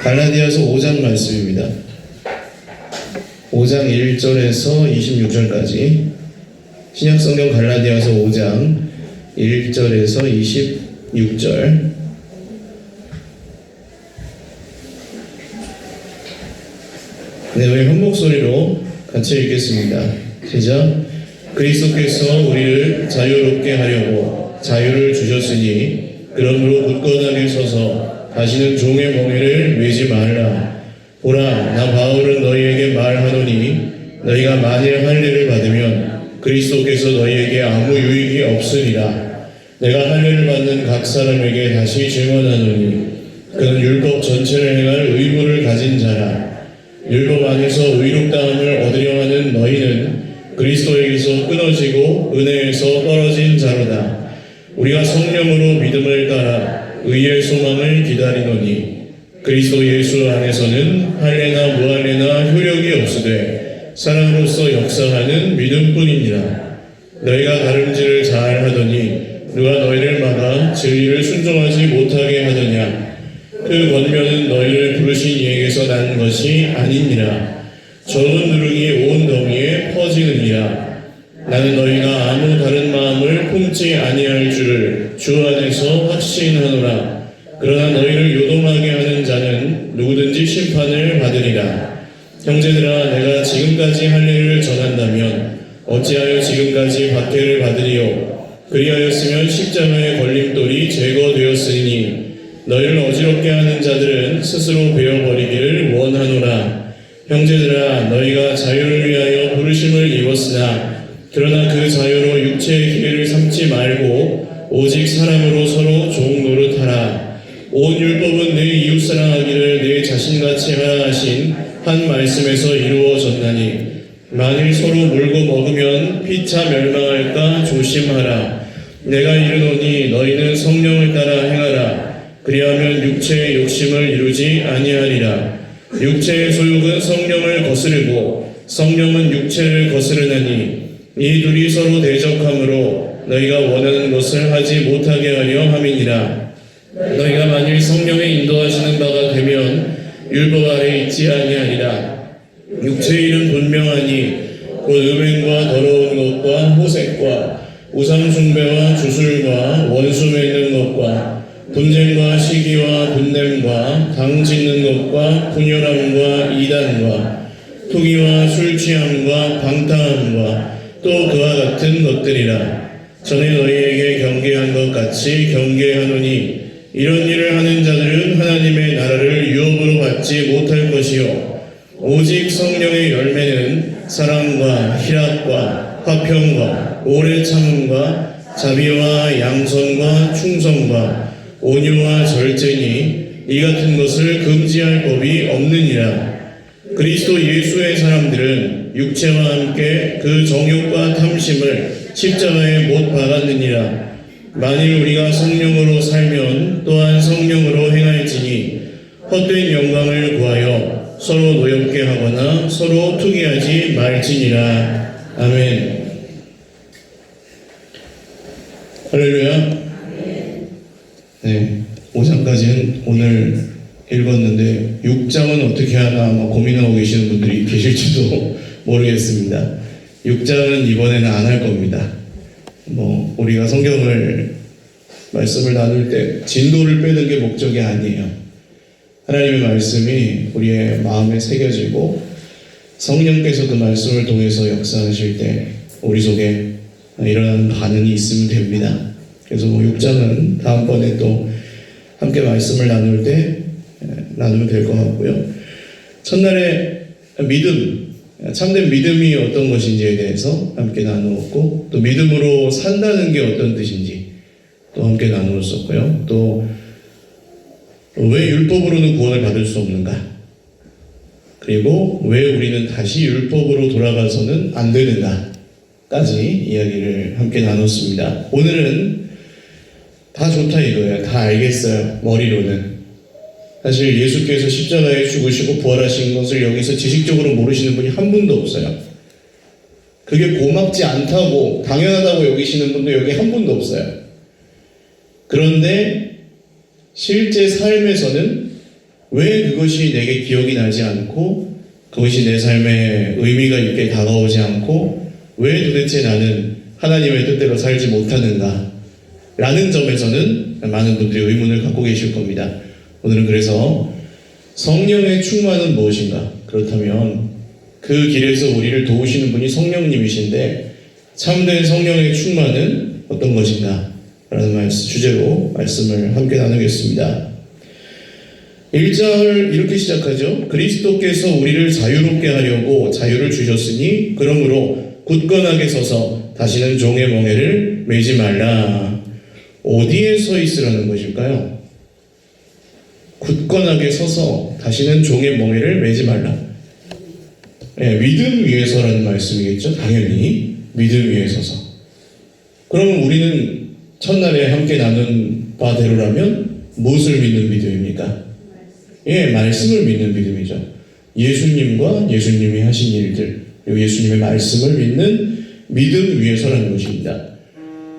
갈라디아서 5장 말씀입니다. 5장 1절에서 26절까지 신약성경 갈라디아서 5장 1절에서 26절. 네, 우리 한 목소리로 같이 읽겠습니다. 시작. 그리스도께서 우리를 자유롭게 하려고 자유를 주셨으니 그러므로 굳건하게 서서 다시는 종의 멍에를 매지 말라. 보라, 나 바울은 너희에게 말하노니 너희가 만일 할례를 받으면 그리스도께서 너희에게 아무 유익이 없으리라. 내가 할례를 받는 각 사람에게 다시 증언하노니 그는 율법 전체를 행할 의무를 가진 자라. 율법 안에서 의롭다함을 얻으려 하는 너희는 그리스도에게서 끊어지고 은혜에서 떨어진 자로다. 우리가 성령으로 믿음을 따라 의의 소망을 기다리노니 그리스도 예수 안에서는 할례나 무할례나 효력이 없으되 사랑으로서 역사하는 믿음뿐이니라. 너희가 다름질을 잘 하더니 누가 너희를 막아 진리를 순종하지 못하게 하느냐. 그 권면은 너희를 부르신 이에게서 난 것이 아니니라. 적은 누룩이 온 더미에 퍼지느니라. 나는 너희가 아무 다른 마음을 품지 아니할 줄을 주 안에서 확신하노라. 그러나 너희를 요동하게 하는 자는 누구든지 심판을 받으리라. 형제들아, 내가 지금까지 할례를 전한다면 어찌하여 지금까지 박해를 받으리요. 그리하였으면 십자가의 걸림돌이 제거되었으니 너희를 어지럽게 하는 자들은 스스로 베어버리기를 원하노라. 형제들아, 너희가 자유를 위하여 부르심을 입었으나 그러나 그 자유로 육체의 기회를 삼지 말고 오직 사랑으로 서로 종 노릇하라. 온 율법은 내 이웃 사랑하기를 내 자신같이 하라 하신 한 말씀에서 이루어졌나니 만일 서로 물고 먹으면 피차 멸망할까 조심하라. 내가 이르노니 너희는 성령을 따라 행하라. 그리하면 육체의 욕심을 이루지 아니하리라. 육체의 소욕은 성령을 거스르고 성령은 육체를 거스르나니 이 둘이 서로 대적하므로 너희가 원하는 것을 하지 못하게 하려 함이니라. 너희가 만일 성령의 인도하시는 바가 되면 율법 아래 있지 아니하리라. 육체의 일은 분명하니 곧 음행과 더러운 것과 호색과 우상 숭배와 주술과 원수 맺는 것과 분쟁과 시기와 분냄과 당 짓는 것과 분열함과 이단과 투기와 술 취함과 방탕함과 또 그와 같은 것들이라. 전에 너희에게 경계한 것 같이 경계하노니 이런 일을 하는 자들은 하나님의 나라를 유업으로 받지 못할 것이요 오직 성령의 열매는 사랑과 희락과 화평과 오래 참음과 자비와 양선과 충성과 온유와 절제니 이 같은 것을 금지할 법이 없느니라. 그리스도 예수의 사람들은 육체와 함께 그 정욕과 탐심을 십자가에 못 박았느니라. 만일 우리가 성령으로 살면 또한 성령으로 행할지니 헛된 영광을 구하여 서로 노엽게 하거나 서로 투기하지 말지니라. 아멘. 할렐루야. 네, 5장까지는 오늘 읽었는데 6장은 어떻게 하나 고민하고 계시는 분들이 계실지도 모르겠습니다. 6장은 이번에는 안 할 겁니다. 우리가 성경을 말씀을 나눌 때 진도를 빼는 게 목적이 아니에요. 하나님의 말씀이 우리의 마음에 새겨지고 성령께서 그 말씀을 통해서 역사하실 때 우리 속에 일어나는 반응이 있으면 됩니다. 그래서 6장은 다음번에 또 함께 말씀을 나눌 때 나누면 될 것 같고요. 첫날에 믿음, 참된 믿음이 어떤 것인지에 대해서 함께 나누었고, 또 믿음으로 산다는 게 어떤 뜻인지 또 함께 나누었었고요. 또 왜 율법으로는 구원을 받을 수 없는가? 그리고 왜 우리는 다시 율법으로 돌아가서는 안 되는가까지 이야기를 함께 나눴습니다. 오늘은 다 좋다 이거예요. 다 알겠어요. 머리로는. 사실 예수께서 십자가에 죽으시고 부활하신 것을 여기서 지식적으로 모르시는 분이 한 분도 없어요. 그게 고맙지 않다고 당연하다고 여기시는 분도 여기 한 분도 없어요. 그런데 실제 삶에서는 왜 그것이 내게 기억이 나지 않고 그것이 내 삶에 의미가 있게 다가오지 않고 왜 도대체 나는 하나님의 뜻대로 살지 못하는가 라는 점에서는 많은 분들이 의문을 갖고 계실 겁니다. 오늘은 그래서 성령의 충만은 무엇인가? 그렇다면 그 길에서 우리를 도우시는 분이 성령님이신데 참된 성령의 충만은 어떤 것인가? 라는 주제로 말씀을 함께 나누겠습니다. 1절 이렇게 시작하죠. 그리스도께서 우리를 자유롭게 하려고 자유를 주셨으니 그러므로 굳건하게 서서 다시는 종의 멍에를 매지 말라. 어디에 서 있으라는 것일까요? 굳건하게 서서 다시는 종의 멍에를 매지 말라. 네, 믿음 위에 서라는 말씀이겠죠. 당연히 믿음 위에 서서. 그러면 우리는 첫날에 함께 나눈 바대로라면 무엇을 믿는 믿음입니까? 예, 말씀을 믿는 믿음이죠. 예수님과 예수님이 하신 일들, 그리고 예수님의 말씀을 믿는 믿음 위에 서라는 것입니다.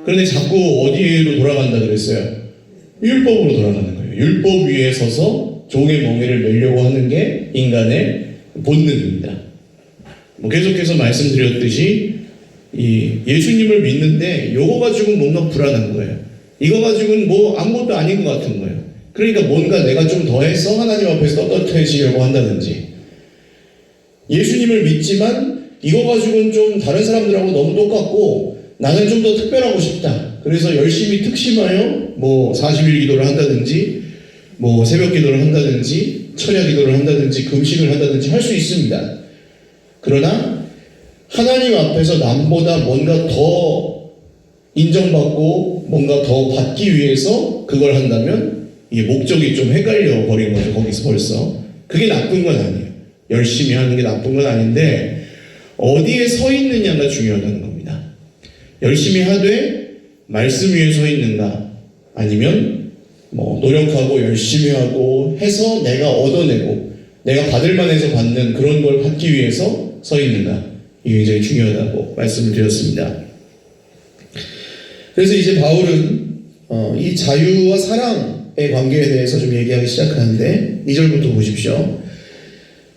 그런데 자꾸 어디로 돌아간다 그랬어요? 율법으로 돌아가는 거예요. 율법 위에 서서 종의 멍에를 매려고 하는 게 인간의 본능입니다. 계속해서 말씀드렸듯이 이 예수님을 믿는데 이거 가지고는 뭔가 불안한 거예요. 이거 가지고는 뭐 아무것도 아닌 것 같은 거예요. 그러니까 뭔가 내가 좀 더해서 하나님 앞에서 떳떳해지려고 한다든지, 예수님을 믿지만 이거 가지고는 좀 다른 사람들하고 너무 똑같고 나는 좀 더 특별하고 싶다. 그래서 열심히 특심하여 뭐 40일 기도를 한다든지 뭐 새벽 기도를 한다든지 철야 기도를 한다든지 금식을 한다든지 할 수 있습니다. 그러나 하나님 앞에서 남보다 뭔가 더 인정받고 뭔가 더 받기 위해서 그걸 한다면 이게 목적이 좀 헷갈려 버린 거죠. 거기서 벌써. 그게 나쁜 건 아니에요. 열심히 하는 게 나쁜 건 아닌데 어디에 서 있느냐가 중요하다는 겁니다. 열심히 하되 말씀 위에 서 있는가, 아니면 뭐 노력하고 열심히 하고 해서 내가 얻어내고 내가 받을 만해서 받는 그런 걸 받기 위해서 서 있는가, 이게 굉장히 중요하다고 말씀을 드렸습니다. 그래서 이제 바울은 이 자유와 사랑의 관계에 대해서 좀 얘기하기 시작하는데 2절부터 보십시오.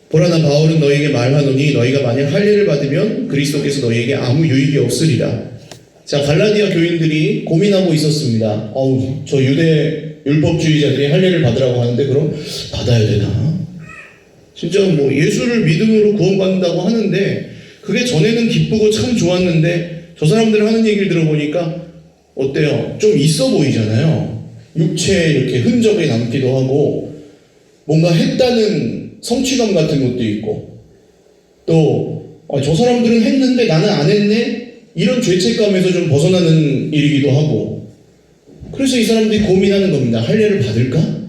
보라, 나 바울은 너희에게 말하노니 너희가 만약 할례를 받으면 그리스도께서 너희에게 아무 유익이 없으리라. 자, 갈라디아 교인들이 고민하고 있었습니다. 저 유대 율법주의자들이 할례를 받으라고 하는데 그럼 받아야 되나? 진짜 뭐 예수를 믿음으로 구원받는다고 하는데 그게 전에는 기쁘고 참 좋았는데 저 사람들 하는 얘기를 들어보니까 어때요? 좀 있어 보이잖아요. 육체에 이렇게 흔적이 남기도 하고 뭔가 했다는 성취감 같은 것도 있고, 또 저 사람들은 했는데 나는 안 했네? 이런 죄책감에서 좀 벗어나는 일이기도 하고, 그래서 이 사람들이 고민하는 겁니다. 할례를 받을까?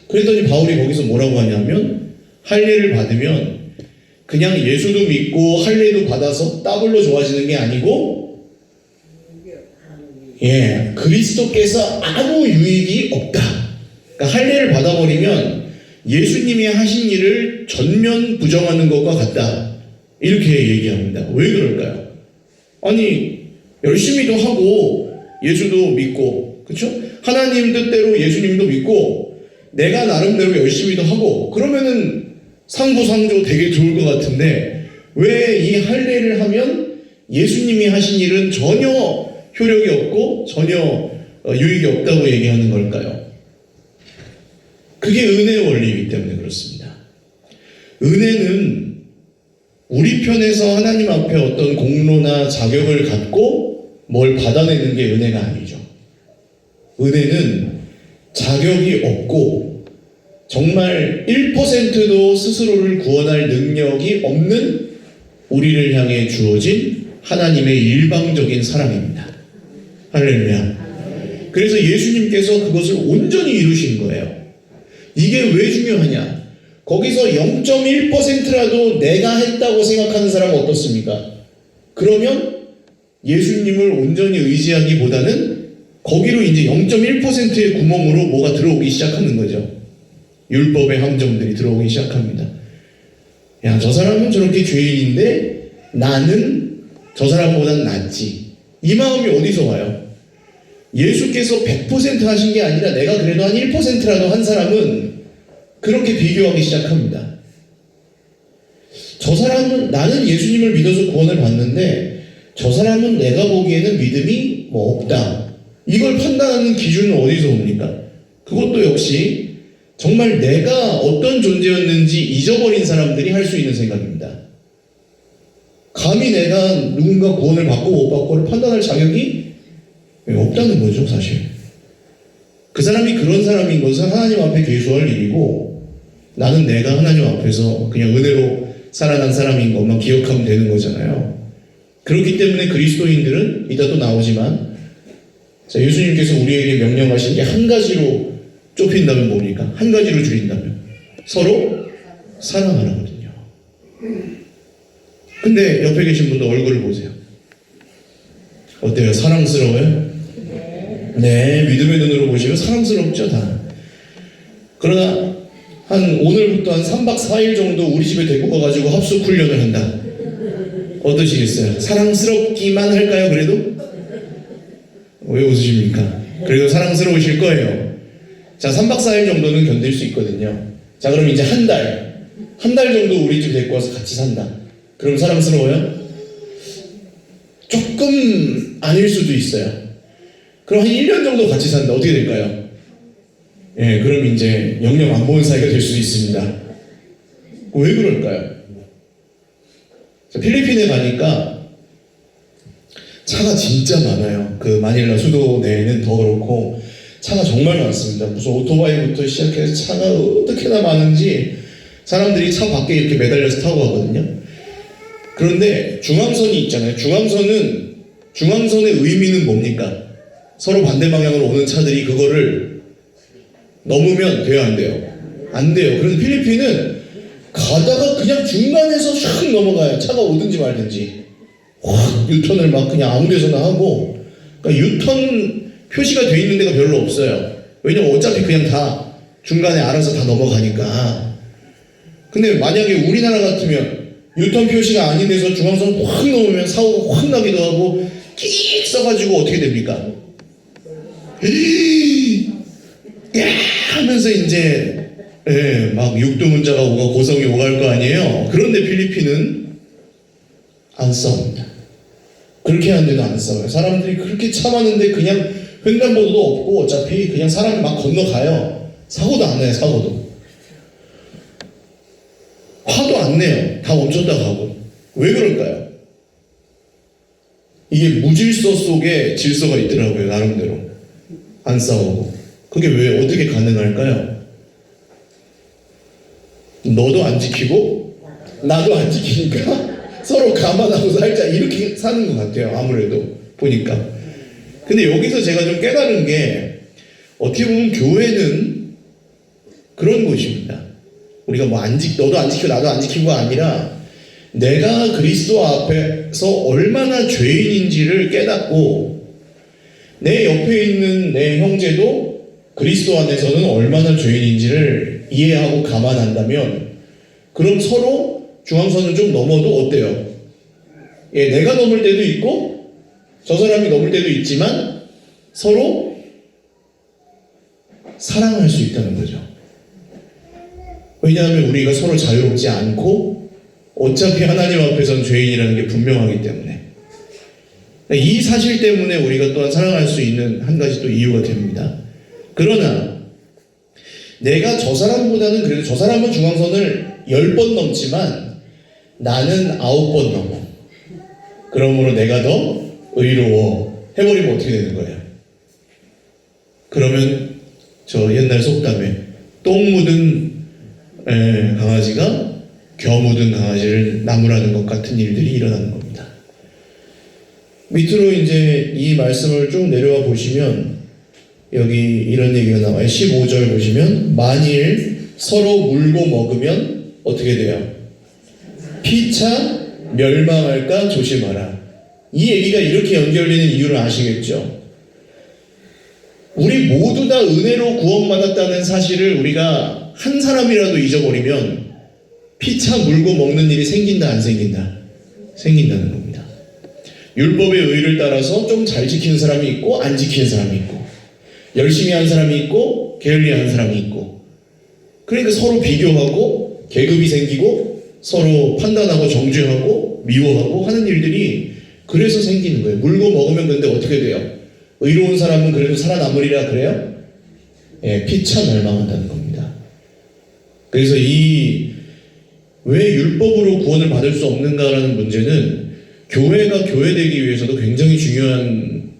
그랬더니 바울이 거기서 뭐라고 하냐면, 할례를 받으면 그냥 예수도 믿고 할례도 받아서 더블로 좋아지는 게 아니고, 그리스도께서 아무 유익이 없다. 그러니까 할례를 받아버리면 예수님이 하신 일을 전면 부정하는 것과 같다. 이렇게 얘기합니다. 왜 그럴까요? 아니, 열심히도 하고 예수도 믿고, 그렇죠? 하나님 뜻대로 예수님도 믿고 내가 나름대로 열심히도 하고 그러면은 상부상조 되게 좋을 것 같은데 왜 이 할례를 하면 예수님이 하신 일은 전혀 효력이 없고 전혀 유익이 없다고 얘기하는 걸까요? 그게 은혜의 원리이기 때문에 그렇습니다. 은혜는 우리 편에서 하나님 앞에 어떤 공로나 자격을 갖고 뭘 받아내는 게 은혜가 아니죠. 은혜는 자격이 없고 정말 1%도 스스로를 구원할 능력이 없는 우리를 향해 주어진 하나님의 일방적인 사랑입니다. 할렐루야. 그래서 예수님께서 그것을 온전히 이루신 거예요. 이게 왜 중요하냐? 거기서 0.1%라도 내가 했다고 생각하는 사람은 어떻습니까? 그러면 예수님을 온전히 의지하기보다는 거기로 이제 0.1%의 구멍으로 뭐가 들어오기 시작하는 거죠. 율법의 함정들이 들어오기 시작합니다. 야, 저 사람은 저렇게 죄인인데 나는 저 사람보단 낫지. 이 마음이 어디서 와요? 예수께서 100% 하신 게 아니라 내가 그래도 한 1%라도 한 사람은 그렇게 비교하기 시작합니다. 저 사람은, 나는 예수님을 믿어서 구원을 받는데 저 사람은 내가 보기에는 믿음이 뭐 없다. 이걸 판단하는 기준은 어디서 옵니까? 그것도 역시 정말 내가 어떤 존재였는지 잊어버린 사람들이 할 수 있는 생각입니다. 감히 내가 누군가 구원을 받고 못 받고를 판단할 자격이 없다는 거죠, 사실. 그 사람이 그런 사람인 것은 하나님 앞에 계수할 일이고, 나는 내가 하나님 앞에서 그냥 은혜로 살아난 사람인 것만 기억하면 되는 거잖아요. 그렇기 때문에 그리스도인들은 이따 또 나오지만, 자, 예수님께서 우리에게 명령하신 게 한 가지로 좁힌다면 뭡니까? 한 가지로 줄인다면 서로 사랑하라거든요. 근데 옆에 계신 분도 얼굴을 보세요. 어때요? 사랑스러워요? 네, 믿음의 눈으로 보시면 사랑스럽죠, 다. 그러나 오늘부터 한 3박 4일 정도 우리 집에 데리고 가가지고 합숙 훈련을 한다. 어떠시겠어요? 사랑스럽기만 할까요, 그래도? 왜 웃으십니까? 그래도 사랑스러우실 거예요. 자, 3박 4일 정도는 견딜 수 있거든요. 자, 그럼 이제 한 달 정도 우리 집 데리고 와서 같이 산다. 그럼 사랑스러워요? 조금 아닐 수도 있어요. 그럼 한 1년 정도 같이 산다. 어떻게 될까요? 예, 그럼 이제 영영 안 보는 사이가 될 수도 있습니다. 왜 그럴까요? 자, 필리핀에 가니까 차가 진짜 많아요. 그 마닐라 수도 내에는 더 그렇고 차가 정말 많습니다. 무슨 오토바이부터 시작해서 차가 어떻게나 많은지 사람들이 차 밖에 이렇게 매달려서 타고 가거든요. 그런데 중앙선이 있잖아요. 중앙선의 의미는 뭡니까? 서로 반대 방향으로 오는 차들이 그거를 넘으면 돼요, 안 돼요? 안 돼요. 그래서 필리핀은 가다가 그냥 중간에서 샥 넘어가요. 차가 오든지 말든지. 확 유턴을 막 그냥 아무 데서나 하고, 그러니까 유턴 표시가 돼 있는 데가 별로 없어요. 왜냐면 어차피 그냥 다 중간에 알아서 다 넘어가니까. 근데 만약에 우리나라 같으면 유턴 표시가 아닌 데서 중앙선 확 넘으면 사고가 확 나기도 하고 끼익 써가지고 어떻게 됩니까? 야 하면서 이제 막 육두문자가 오고 고성이 오갈 거 아니에요. 그런데 필리핀은 안 싸웁니다. 그렇게 하는데도 안 싸워요. 사람들이 그렇게 차 많은데 그냥 횡단보도도 없고 어차피 그냥 사람이 막 건너가요. 사고도 안 나요. 사고도 화도 안 내요. 다 멈췄다 가고. 왜 그럴까요? 이게 무질서 속에 질서가 있더라고요. 나름대로 안 싸우고. 그게 왜 어떻게 가능할까요? 너도 안 지키고 나도 안 지키니까 서로 감안하고 살자 이렇게 사는 것 같아요. 아무래도 보니까. 근데 여기서 제가 좀 깨달은 게 어떻게 보면 교회는 그런 곳입니다. 우리가 뭐 너도 안 지키고 나도 안 지키고가 아니라 내가 그리스도 앞에서 얼마나 죄인인지를 깨닫고 내 옆에 있는 내 형제도 그리스도 안에서는 얼마나 죄인인지를 이해하고 감안한다면 그럼 서로 중앙선을 좀 넘어도 어때요? 예, 내가 넘을 때도 있고 저 사람이 넘을 때도 있지만 서로 사랑할 수 있다는 거죠. 왜냐하면 우리가 서로 자유롭지 않고 어차피 하나님 앞에서는 죄인이라는 게 분명하기 때문에 이 사실 때문에 우리가 또한 사랑할 수 있는 한 가지 또 이유가 됩니다. 그러나 내가 저 사람보다는 그래도 저 사람은 중앙선을 10번 넘지만 나는 9번 넘어. 그러므로 내가 더 의로워. 해버리면 어떻게 되는 거예요? 그러면 저 옛날 속담에 똥 묻은 강아지가 겨 묻은 강아지를 나무라는 것 같은 일들이 일어나는 겁니다. 밑으로 이제 이 말씀을 쭉 내려와 보시면 여기 이런 얘기가 나와요. 15절 보시면 만일 서로 물고 먹으면 어떻게 돼요? 피차 멸망할까 조심하라. 이 얘기가 이렇게 연결되는 이유를 아시겠죠? 우리 모두 다 은혜로 구원받았다는 사실을 우리가 한 사람이라도 잊어버리면 피차 물고 먹는 일이 생긴다 안 생긴다? 생긴다는 겁니다. 율법의 의를 따라서 좀 잘 지키는 사람이 있고 안 지키는 사람이 있고 열심히 한 사람이 있고 게을리 한 사람이 있고 그러니까 서로 비교하고 계급이 생기고 서로 판단하고 정죄하고 미워하고 하는 일들이 그래서 생기는 거예요. 물고 먹으면 근데 어떻게 돼요? 의로운 사람은 그래도 살아남으리라 그래요? 예, 피차 멸망한다는 겁니다. 그래서 왜 율법으로 구원을 받을 수 없는가라는 문제는 교회가 교회되기 위해서도 굉장히 중요한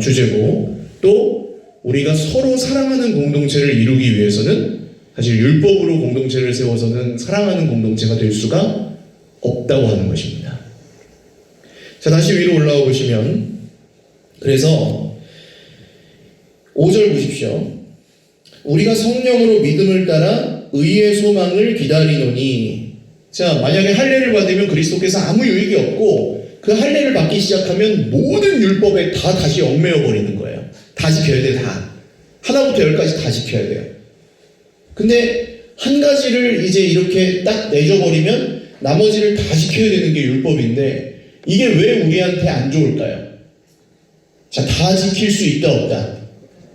주제고, 또 우리가 서로 사랑하는 공동체를 이루기 위해서는 사실 율법으로 공동체를 세워서는 사랑하는 공동체가 될 수가 없다고 하는 것입니다. 자, 다시 위로 올라와 보시면, 그래서 5절 보십시오. 우리가 성령으로 믿음을 따라 의의 소망을 기다리노니. 자, 만약에 할례를 받으면 그리스도께서 아무 유익이 없고 그 할례를 받기 시작하면 모든 율법에 다시 얽매여 버리는 거예요. 다 지켜야 돼, 다. 하나부터 열까지 다 지켜야 돼요. 근데 한 가지를 이제 이렇게 딱 내줘버리면 나머지를 다 지켜야 되는 게 율법인데, 이게 왜 우리한테 안 좋을까요? 자, 다 지킬 수 있다, 없다?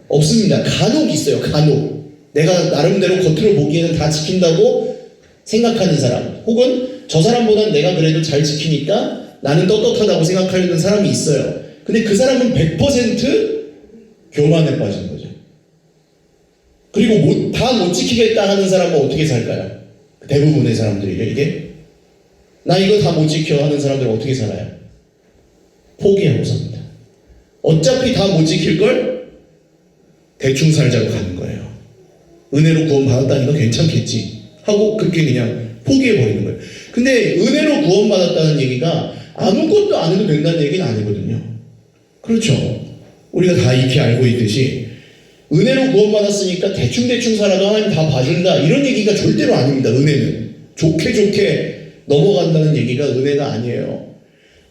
없습니다. 간혹 있어요, 간혹. 내가 나름대로 겉으로 보기에는 다 지킨다고 생각하는 사람, 혹은 저 사람보단 내가 그래도 잘 지키니까 나는 떳떳하다고 생각하는 사람이 있어요. 근데 그 사람은 100% 교만에 빠진 거죠. 그리고 다 못 지키겠다 하는 사람은 어떻게 살까요? 대부분의 사람들이요, 이게. 나 이거 다 못 지켜 하는 사람들은 어떻게 살아요? 포기하고 삽니다. 어차피 다 못 지킬 걸 대충 살자고 가는 거예요. 은혜로 구원 받았다니까 괜찮겠지 하고 그렇게 그냥 포기해버리는 거예요. 근데 은혜로 구원 받았다는 얘기가 아무것도 안 해도 된다는 얘기는 아니거든요. 그렇죠. 우리가 다 익히 알고 있듯이 은혜로 구원 받았으니까 대충 살아도 하나님 다 봐준다, 이런 얘기가 절대로 아닙니다. 은혜는 좋게 넘어간다는 얘기가 은혜가 아니에요.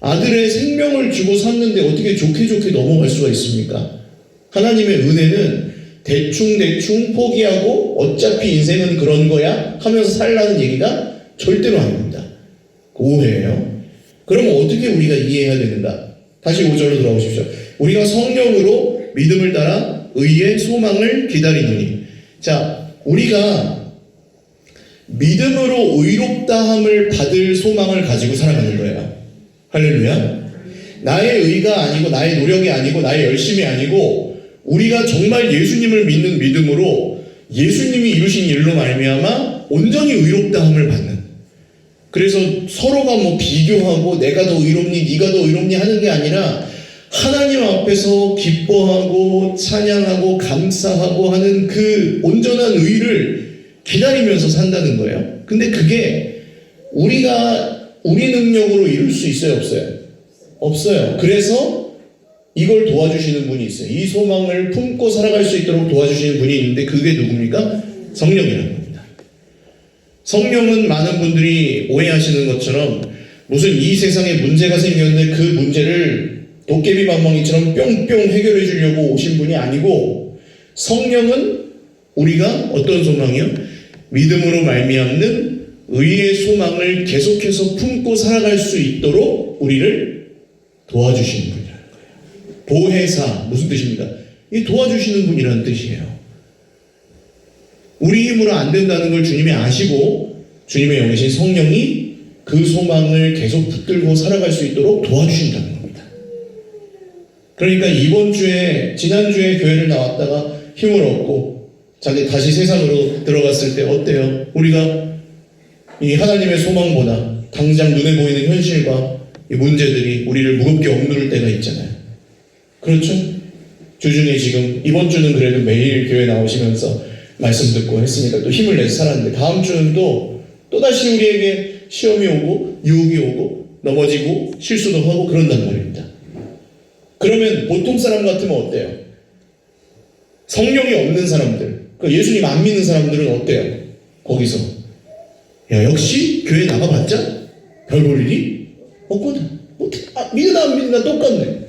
아들의 생명을 주고 샀는데 어떻게 좋게 넘어갈 수가 있습니까? 하나님의 은혜는 대충 포기하고 어차피 인생은 그런 거야 하면서 살라는 얘기가 절대로 아닙니다. 오해예요. 그러면 어떻게 우리가 이해해야 되는가? 다시 5절로 돌아오십시오. 우리가 성령으로 믿음을 따라 의의 소망을 기다리노니. 자, 우리가 믿음으로 의롭다함을 받을 소망을 가지고 살아가는 거예요. 할렐루야. 나의 의가 아니고 나의 노력이 아니고 나의 열심이 아니고 우리가 정말 예수님을 믿는 믿음으로 예수님이 이루신 일로 말미암아 온전히 의롭다함을 받는. 그래서 서로가 뭐 비교하고 내가 더 의롭니 네가 더 의롭니 하는 게 아니라 하나님 앞에서 기뻐하고 찬양하고 감사하고 하는 그 온전한 의를 기다리면서 산다는 거예요. 근데 그게 우리 능력으로 이룰 수 있어요, 없어요? 없어요. 그래서 이걸 도와주시는 분이 있어요. 이 소망을 품고 살아갈 수 있도록 도와주시는 분이 있는데 그게 누굽니까? 성령이라는 겁니다. 성령은 많은 분들이 오해하시는 것처럼 무슨 이 세상에 문제가 생겼는데 그 문제를 도깨비 방망이처럼 뿅뿅 해결해 주려고 오신 분이 아니고, 성령은 우리가 어떤 소망이요? 믿음으로 말미암는 의의 소망을 계속해서 품고 살아갈 수 있도록 우리를 도와주시는 분이라는 거예요. 보혜사, 무슨 뜻입니까? 이 도와주시는 분이라는 뜻이에요. 우리 힘으로 안 된다는 걸 주님이 아시고 주님의 영이신 성령이 그 소망을 계속 붙들고 살아갈 수 있도록 도와주신다는 겁니다. 그러니까 지난주에 교회를 나왔다가 힘을 얻고 다시 세상으로 들어갔을 때 어때요? 우리가 이 하나님의 소망보다 당장 눈에 보이는 현실과 이 문제들이 우리를 무겁게 억누를 때가 있잖아요. 그렇죠? 주중에 지금 이번 주는 그래도 매일 교회 나오시면서 말씀 듣고 했으니까 또 힘을 내서 살았는데 다음 주는 또다시 우리에게 시험이 오고 유혹이 오고 넘어지고 실수도 하고 그런단 말입니다. 그러면 보통 사람 같으면 어때요? 성령이 없는 사람들, 예수님 안 믿는 사람들은 어때요? 거기서 야, 역시 교회 나가봤자 별 볼 일이 없거든. 믿으나 안 믿으나 똑같네.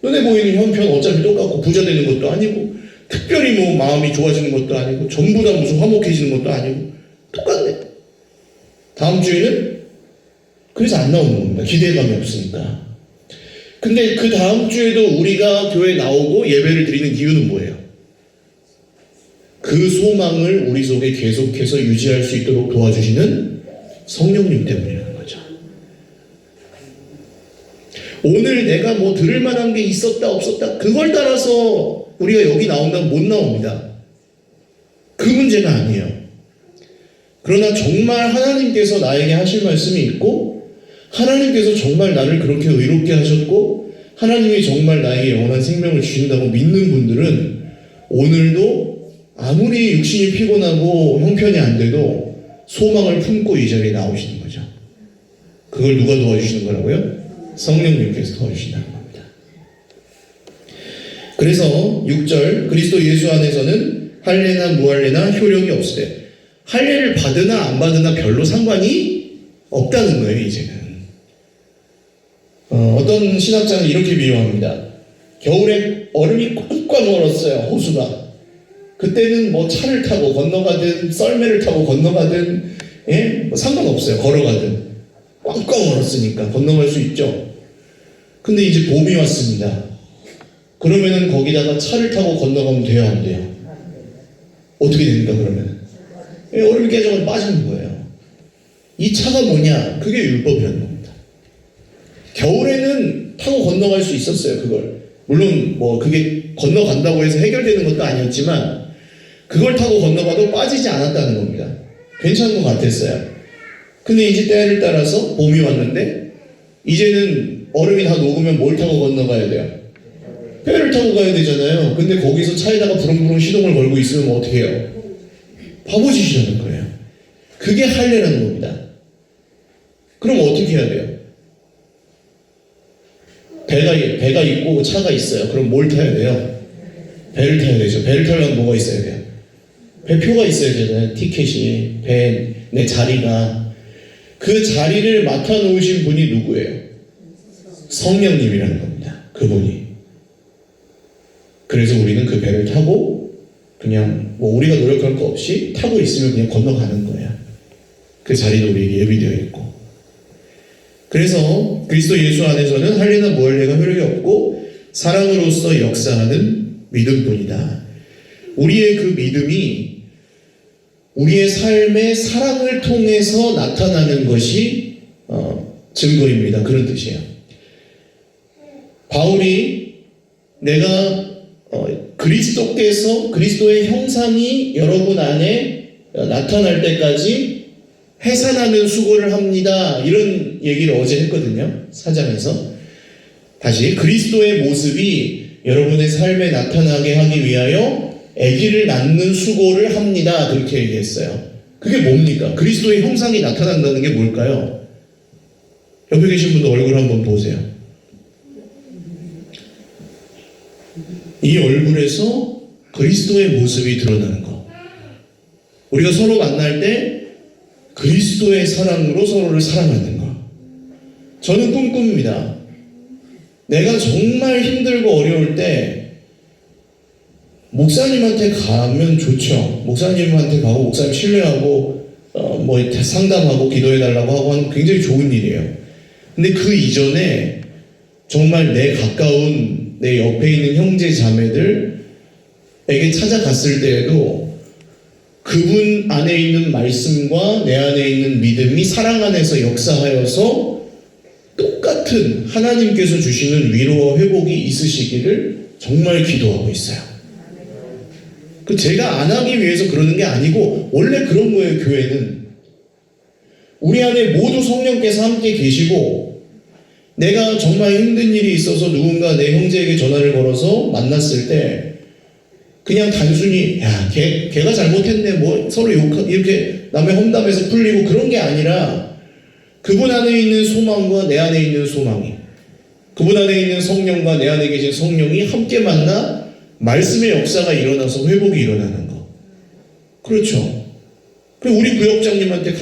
눈에 보이는 형편 어차피 똑같고 부자 되는 것도 아니고 특별히 뭐 마음이 좋아지는 것도 아니고 전부 다 무슨 화목해지는 것도 아니고 똑같네. 다음 주에는 그래서 안 나오는 겁니다. 기대감이 없으니까. 근데 그 다음 주에도 우리가 교회 나오고 예배를 드리는 이유는 뭐예요? 그 소망을 우리 속에 계속해서 유지할 수 있도록 도와주시는 성령님 때문이라는 거죠. 오늘 내가 뭐 들을 만한 게 있었다 없었다 그걸 따라서 우리가 여기 나온다면 못 나옵니다. 그 문제가 아니에요. 그러나 정말 하나님께서 나에게 하실 말씀이 있고 하나님께서 정말 나를 그렇게 의롭게 하셨고 하나님이 정말 나에게 영원한 생명을 주신다고 믿는 분들은 오늘도 아무리 육신이 피곤하고 형편이 안 돼도 소망을 품고 이 자리에 나오시는 거죠. 그걸 누가 도와주시는 거라고요? 성령님께서 도와주신다는 겁니다. 그래서 6절 그리스도 예수 안에서는 할례나 무할례나 효력이 없으되 할례를 받으나 안 받으나 별로 상관이 없다는 거예요. 이제는 어떤 신학자는 이렇게 비유합니다. 겨울에 얼음이 꽉꽉 얼었어요. 호수가. 그때는 뭐 차를 타고 건너가든 썰매를 타고 건너가든 뭐 상관없어요. 걸어가든 꽉꽉 얼었으니까 건너갈 수 있죠. 근데 이제 봄이 왔습니다. 그러면은 거기다가 차를 타고 건너가면 돼요, 안 돼요? 어떻게 됩니까 그러면? 얼음이 깨져서 빠지는 거예요. 이 차가 뭐냐? 그게 율법이라는 겁니다. 겨울에는 타고 건너갈 수 있었어요. 그걸 물론 뭐 그게 건너간다고 해서 해결되는 것도 아니었지만 그걸 타고 건너가도 빠지지 않았다는 겁니다. 괜찮은 것 같았어요. 근데 이제 때를 따라서 봄이 왔는데 이제는 얼음이 다 녹으면 뭘 타고 건너가야 돼요? 배를 타고 가야 되잖아요. 근데 거기서 차에다가 부릉부릉 시동을 걸고 있으면 어떻게 해요? 바보짓이라는 거예요. 그게 할례라는 겁니다. 그럼 어떻게 해야 돼요? 배가 있고 차가 있어요. 그럼 뭘 타야 돼요? 배를 타야 되죠. 배를 타려면 뭐가 있어야 돼요? 배표가 있어야 되잖아요. 티켓이, 내 자리가. 그 자리를 맡아놓으신 분이 누구예요? 성령님이라는 겁니다. 그분이. 그래서 우리는 그 배를 타고 그냥 뭐 우리가 노력할 거 없이 타고 있으면 그냥 건너가는 거예요. 그 자리도 우리에게 예비되어 있고. 그래서 그리스도 예수 안에서는 할례나 무할례가 효력이 없고 사랑으로서 역사하는 믿음뿐이다. 우리의 그 믿음이 우리의 삶의 사랑을 통해서 나타나는 것이 증거입니다. 그런 뜻이에요. 바울이 내가 그리스도께서 그리스도의 형상이 여러분 안에 나타날 때까지 해산하는 수고를 합니다. 이런 얘기를 어제 했거든요. 4장에서. 다시 그리스도의 모습이 여러분의 삶에 나타나게 하기 위하여 아기를 낳는 수고를 합니다. 그렇게 얘기했어요. 그게 뭡니까? 그리스도의 형상이 나타난다는 게 뭘까요? 옆에 계신 분도 얼굴 한번 보세요. 이 얼굴에서 그리스도의 모습이 드러나는 거. 우리가 서로 만날 때 그리스도의 사랑으로 서로를 사랑하는 거. 저는 꿈꿉니다. 내가 정말 힘들고 어려울 때 목사님한테 가면 좋죠. 목사님한테 가고 목사님 신뢰하고 뭐 상담하고 기도해달라고 하고 하는 굉장히 좋은 일이에요. 근데 그 이전에 정말 내 가까운 내 옆에 있는 형제 자매들에게 찾아갔을 때에도 그분 안에 있는 말씀과 내 안에 있는 믿음이 사랑 안에서 역사하여서 똑같은 하나님께서 주시는 위로와 회복이 있으시기를 정말 기도하고 있어요. 그 제가 안 하기 위해서 그러는 게 아니고 원래 그런 거예요. 교회는 우리 안에 모두 성령께서 함께 계시고 내가 정말 힘든 일이 있어서 누군가 내 형제에게 전화를 걸어서 만났을 때 그냥 단순히 걔가 잘못했네 뭐 서로 이렇게 남의 험담에서 풀리고 그런 게 아니라 그분 안에 있는 소망과 내 안에 있는 소망이 그분 안에 있는 성령과 내 안에 계신 성령이 함께 만나 말씀의 역사가 일어나서 회복이 일어나는 거. 그렇죠. 그리고 우리 구역장님한테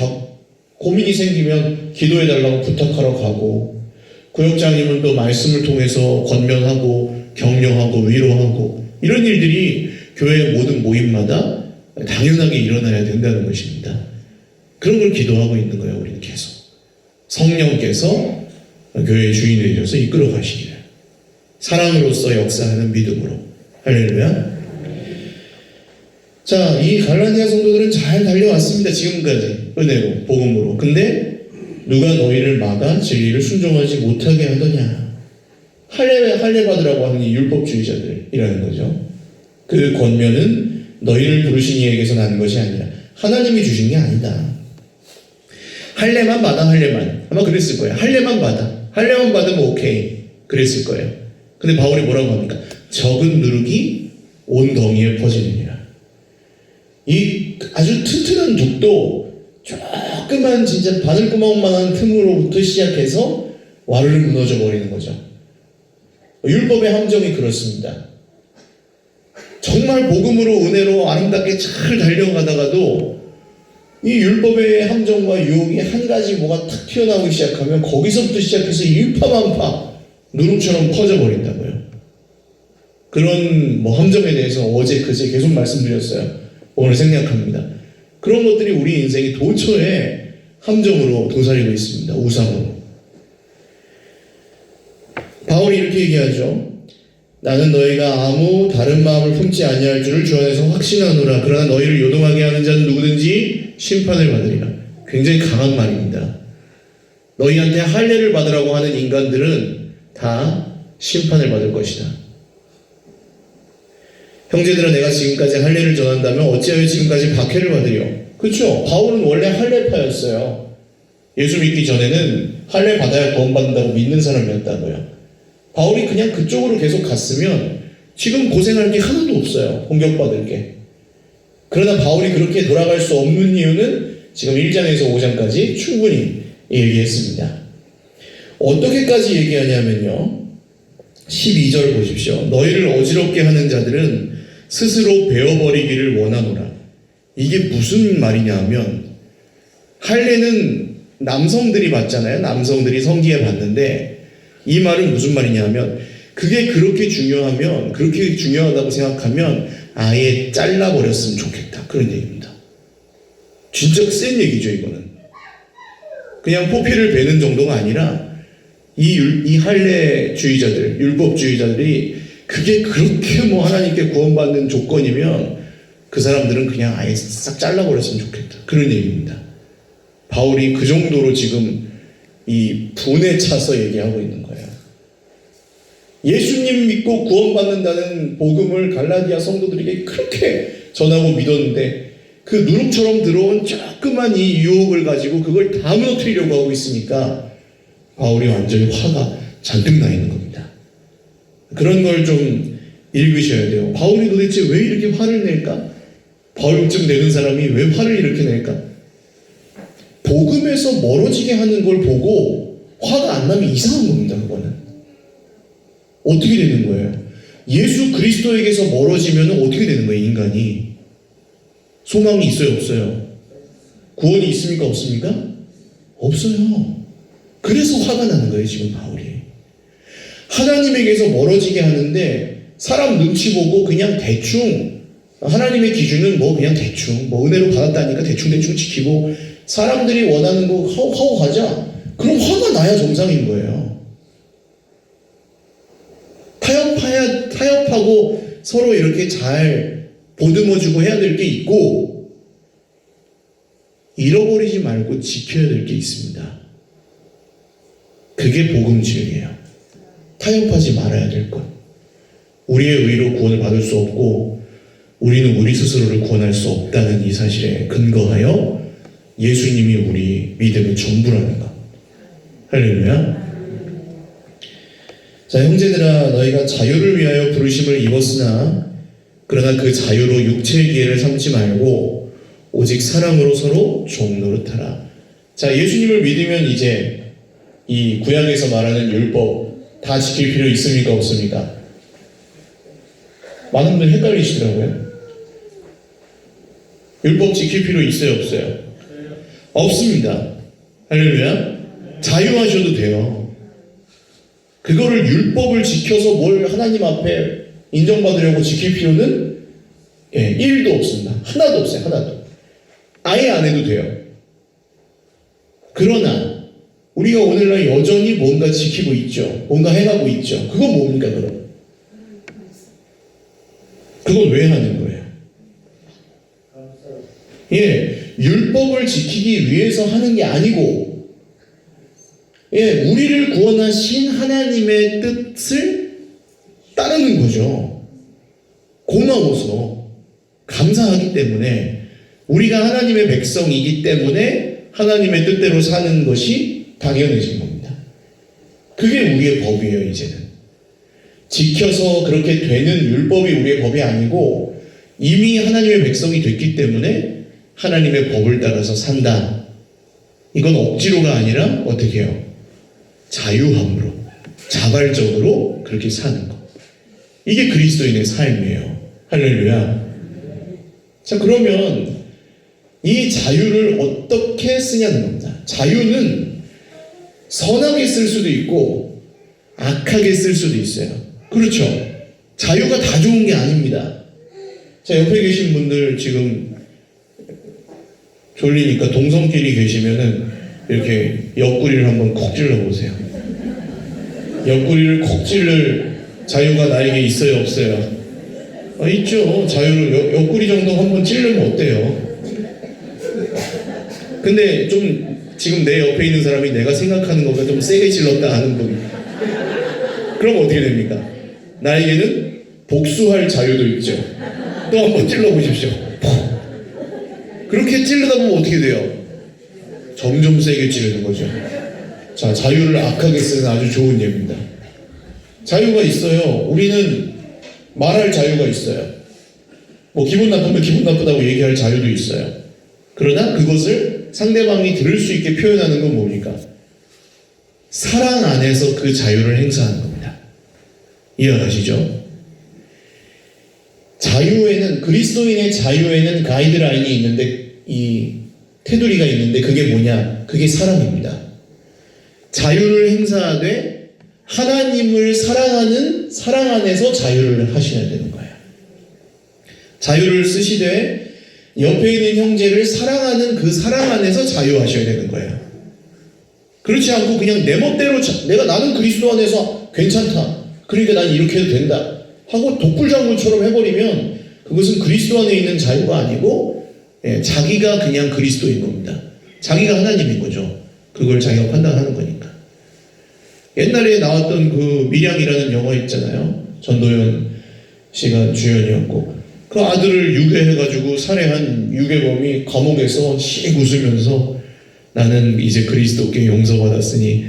고민이 생기면 기도해달라고 부탁하러 가고 구역장님은 또 말씀을 통해서 권면하고 격려하고 위로하고 이런 일들이 교회의 모든 모임마다 당연하게 일어나야 된다는 것입니다. 그런 걸 기도하고 있는 거예요. 우리는 계속 성령께서 교회의 주인이 되셔서 이끌어 가시기를 사랑으로서 역사하는 믿음으로 할렐루야. 자, 이 갈라디아 성도들은 잘 달려왔습니다. 지금까지 은혜로, 복음으로. 근데 누가 너희를 막아 진리를 순종하지 못하게 하더냐? 할례 받으라고 하는 이 율법주의자들이라는 거죠. 그 권면은 너희를 부르신 이에게서 나는 것이 아니라 하나님이 주신 게 아니다. 할례만 받아, 할례만. 아마 그랬을 거예요. 할례만 받아. 할례만 받으면 오케이. 그랬을 거예요. 근데 바울이 뭐라고 합니까? 적은 누룩이 온 덩이에 퍼지느니라. 이 아주 튼튼한 둑도 조그만 진짜 바늘구멍만한 틈으로부터 시작해서 와르르 무너져 버리는 거죠. 율법의 함정이 그렇습니다. 정말 복음으로 은혜로 아름답게 잘 달려가다가도 이 율법의 함정과 유혹이 한 가지 뭐가 탁 튀어나오기 시작하면 거기서부터 시작해서 일파만파 누룩처럼 퍼져버린다고요. 그런 함정에 대해서 어제 그제 계속 말씀드렸어요. 오늘 생략합니다. 그런 것들이 우리 인생이 도처에 함정으로 도사리고 있습니다. 우상으로. 바울이 이렇게 얘기하죠. 나는 너희가 아무 다른 마음을 품지 아니할 줄을 주 안에서 확신하노라. 그러나 너희를 요동하게 하는 자는 누구든지 심판을 받으리라. 굉장히 강한 말입니다. 너희한테 할례를 받으라고 하는 인간들은 다 심판을 받을 것이다. 형제들아, 내가 지금까지 할례를 전한다면 어찌하여 지금까지 박해를 받으려? 그렇죠. 바울은 원래 할례파였어요. 예수 믿기 전에는 할례 받아야 구원받는다고 믿는 사람이었다고요. 바울이 그냥 그쪽으로 계속 갔으면 지금 고생할 게 하나도 없어요. 공격받을 게. 그러나 바울이 그렇게 돌아갈 수 없는 이유는 지금 1장에서 5장까지 충분히 얘기했습니다. 어떻게까지 얘기하냐면요. 12절 보십시오. 너희를 어지럽게 하는 자들은 스스로 베어버리기를 원하노라. 이게 무슨 말이냐 하면 할례는 남성들이 받잖아요. 남성들이 성기에 받는데 이 말은 무슨 말이냐 하면 그게 그렇게 중요하면, 그렇게 중요하다고 생각하면 아예 잘라버렸으면 좋겠다. 그런 얘기입니다. 진짜 센 얘기죠, 이거는. 그냥 포피를 베는 정도가 아니라 이 할례주의자들, 율법주의자들이 그게 그렇게 하나님께 구원받는 조건이면 그 사람들은 그냥 아예 싹 잘라버렸으면 좋겠다. 그런 얘기입니다. 바울이 그 정도로 지금 이 분에 차서 얘기하고 있는 거예요. 예수님 믿고 구원받는다는 복음을 갈라디아 성도들에게 그렇게 전하고 믿었는데 그 누룩처럼 들어온 조그만 이 유혹을 가지고 그걸 다 무너뜨리려고 하고 있으니까 바울이 완전히 화가 잔뜩 나 있는 겁니다. 그런 걸 좀 읽으셔야 돼요. 바울이 도대체 왜 이렇게 화를 낼까? 바울쯤 되는 사람이 왜 화를 이렇게 낼까? 복음에서 멀어지게 하는 걸 보고 화가 안 나면 이상한 겁니다. 그거는 어떻게 되는 거예요? 예수 그리스도에게서 멀어지면 어떻게 되는 거예요? 인간이 소망이 있어요? 없어요? 구원이 있습니까? 없습니까? 없어요. 그래서 화가 나는 거예요. 지금 바울이 하나님에게서 멀어지게 하는데 사람 눈치 보고 그냥 대충 하나님의 기준은 그냥 대충 은혜로 받았다니까 대충 지키고 사람들이 원하는 거 하고 가자. 그럼 화가 나야 정상인 거예요. 타협하고 서로 이렇게 잘 보듬어주고 해야 될 게 있고 잃어버리지 말고 지켜야 될 게 있습니다. 그게 복음주의예요. 타협하지 말아야 될 것. 우리의 의로 구원을 받을 수 없고 우리는 우리 스스로를 구원할 수 없다는 이 사실에 근거하여 예수님이 우리 믿음의 전부라는 것. 할렐루야. 자, 형제들아, 너희가 자유를 위하여 부르심을 입었으나 그러나 그 자유로 육체의 기회를 삼지 말고 오직 사랑으로 서로 종노릇하라. 자, 예수님을 믿으면 이제 이 구약에서 말하는 율법 다 지킬 필요 있습니까? 없습니까? 많은 분들 헷갈리시더라고요. 율법 지킬 필요 있어요? 없어요? 없습니다. 할렐루야. 자유하셔도 돼요. 그거를 율법을 지켜서 뭘 하나님 앞에 인정받으려고 지킬 필요는 1도 없습니다. 하나도 없어요. 하나도. 아예 안 해도 돼요. 그러나 우리가 오늘날 여전히 뭔가 지키고 있죠. 뭔가 해가고 있죠. 그건 뭡니까 그럼? 그건 왜 하는 거예요? 율법을 지키기 위해서 하는 게 아니고, 우리를 구원하신 하나님의 뜻을 따르는 거죠. 고마워서, 감사하기 때문에, 우리가 하나님의 백성이기 때문에 하나님의 뜻대로 사는 것이 당연해진 겁니다. 그게 우리의 법이에요, 이제는. 지켜서 그렇게 되는 율법이 우리의 법이 아니고 이미 하나님의 백성이 됐기 때문에 하나님의 법을 따라서 산다. 이건 억지로가 아니라 어떻게 해요? 자유함으로, 자발적으로 그렇게 사는 것. 이게 그리스도인의 삶이에요. 할렐루야. 자, 그러면 이 자유를 어떻게 쓰냐는 겁니다. 자유는 선하게 쓸 수도 있고 악하게 쓸 수도 있어요. 그렇죠? 자유가 다 좋은 게 아닙니다. 자, 옆에 계신 분들 지금 졸리니까 동성끼리 계시면은 이렇게 옆구리를 한번 콕 찔러보세요. 옆구리를 콕 찔를 자유가 나에게 있어요, 없어요? 있죠. 자유를 옆구리 정도 한번 찔르면 어때요? 근데 좀 지금 내 옆에 있는 사람이 내가 생각하는 것보다 좀 세게 찔렀다 하는 분, 그럼 어떻게 됩니까? 나에게는 복수할 자유도 있죠. 또 한번 찔러보십시오. 그렇게 찔르다 보면 어떻게 돼요? 점점 세게 찌르는 거죠. 자, 자유를 악하게 쓰는 아주 좋은 예입니다. 자유가 있어요. 우리는 말할 자유가 있어요. 뭐 기분 나쁘면 기분 나쁘다고 얘기할 자유도 있어요. 그러나 그것을 상대방이 들을 수 있게 표현하는 건 뭡니까? 사랑 안에서 그 자유를 행사하는 겁니다. 이해가시죠? 자유에는, 그리스도인의 자유에는 가이드라인이 있는데, 이 테두리가 있는데, 그게 뭐냐? 그게 사랑입니다. 자유를 행사하되 하나님을 사랑하는 사랑 안에서 자유를 하셔야 되는 거예요. 자유를 쓰시되 옆에 있는 형제를 사랑하는 그 사랑 안에서 자유하셔야 되는 거예요. 그렇지 않고 그냥 내 멋대로 나는 그리스도 안에서 괜찮다, 그러니까 난 이렇게 해도 된다 하고 독불장군처럼 해버리면 그것은 그리스도 안에 있는 자유가 아니고 자기가 그냥 그리스도인 겁니다. 자기가 하나님인 거죠. 그걸 자기가 판단하는 거니까. 옛날에 나왔던 그 밀양이라는 영화 있잖아요. 전도연 씨가 주연이었고, 그 아들을 유괴해가지고 살해한 유괴범이 감옥에서 씩 웃으면서 나는 이제 그리스도께 용서받았으니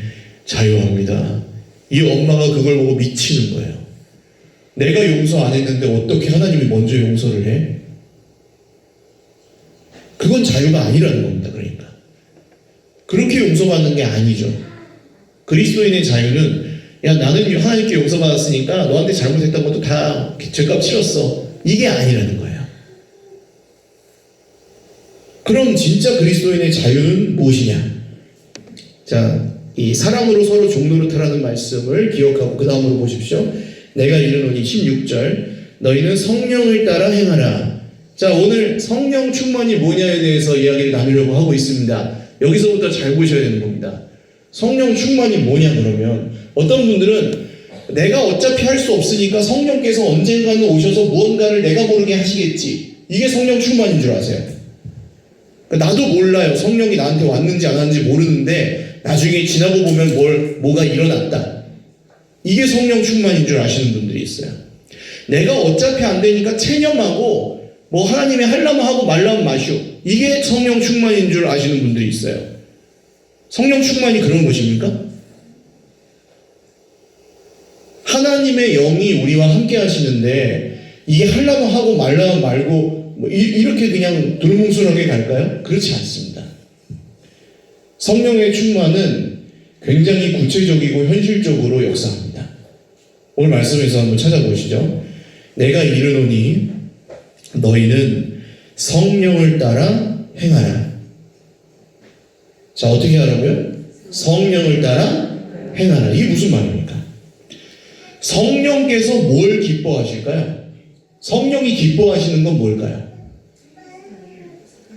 자유합니다. 이 엄마가 그걸 보고 미치는 거예요. 내가 용서 안 했는데 어떻게 하나님이 먼저 용서를 해? 그건 자유가 아니라는 겁니다. 그러니까 그렇게 용서받는 게 아니죠. 그리스도인의 자유는 야, 나는 하나님께 용서받았으니까 너한테 잘못했던 것도 다 죄값 치렀어, 이게 아니라는 거예요. 그럼 진짜 그리스도인의 자유는 무엇이냐? 자, 이 사랑으로 서로 종노릇하라는 말씀을 기억하고 그 다음으로 보십시오. 내가 이르노니 16절 너희는 성령을 따라 행하라. 자, 오늘 성령 충만이 뭐냐에 대해서 이야기를 나누려고 하고 있습니다. 여기서부터 잘 보셔야 되는 겁니다. 성령 충만이 뭐냐 그러면, 어떤 분들은 내가 어차피 할 수 없으니까 성령께서 언젠가는 오셔서 무언가를 내가 모르게 하시겠지, 이게 성령 충만인 줄 아세요? 나도 몰라요. 성령이 나한테 왔는지 안 왔는지 모르는데 나중에 지나고 보면 뭐가 일어났다, 이게 성령 충만인 줄 아시는 분들이 있어요. 내가 어차피 안 되니까 체념하고 뭐 하나님이 하려면 하고 말라면 마시오, 이게 성령 충만인 줄 아시는 분들이 있어요. 성령 충만이 그런 것입니까? 하나님의 영이 우리와 함께 하시는데 이게 하려면 하고 말라면 말고 뭐 이렇게 그냥 두루뭉술하게 갈까요? 그렇지 않습니다. 성령의 충만은 굉장히 구체적이고 현실적으로 역사합니다. 오늘 말씀에서 한번 찾아보시죠. 내가 이르노니 너희는 성령을 따라 행하라. 자, 어떻게 하라고요? 성령을 따라 행하라. 이게 무슨 말입니까? 성령께서 뭘 기뻐하실까요? 성령이 기뻐하시는 건 뭘까요?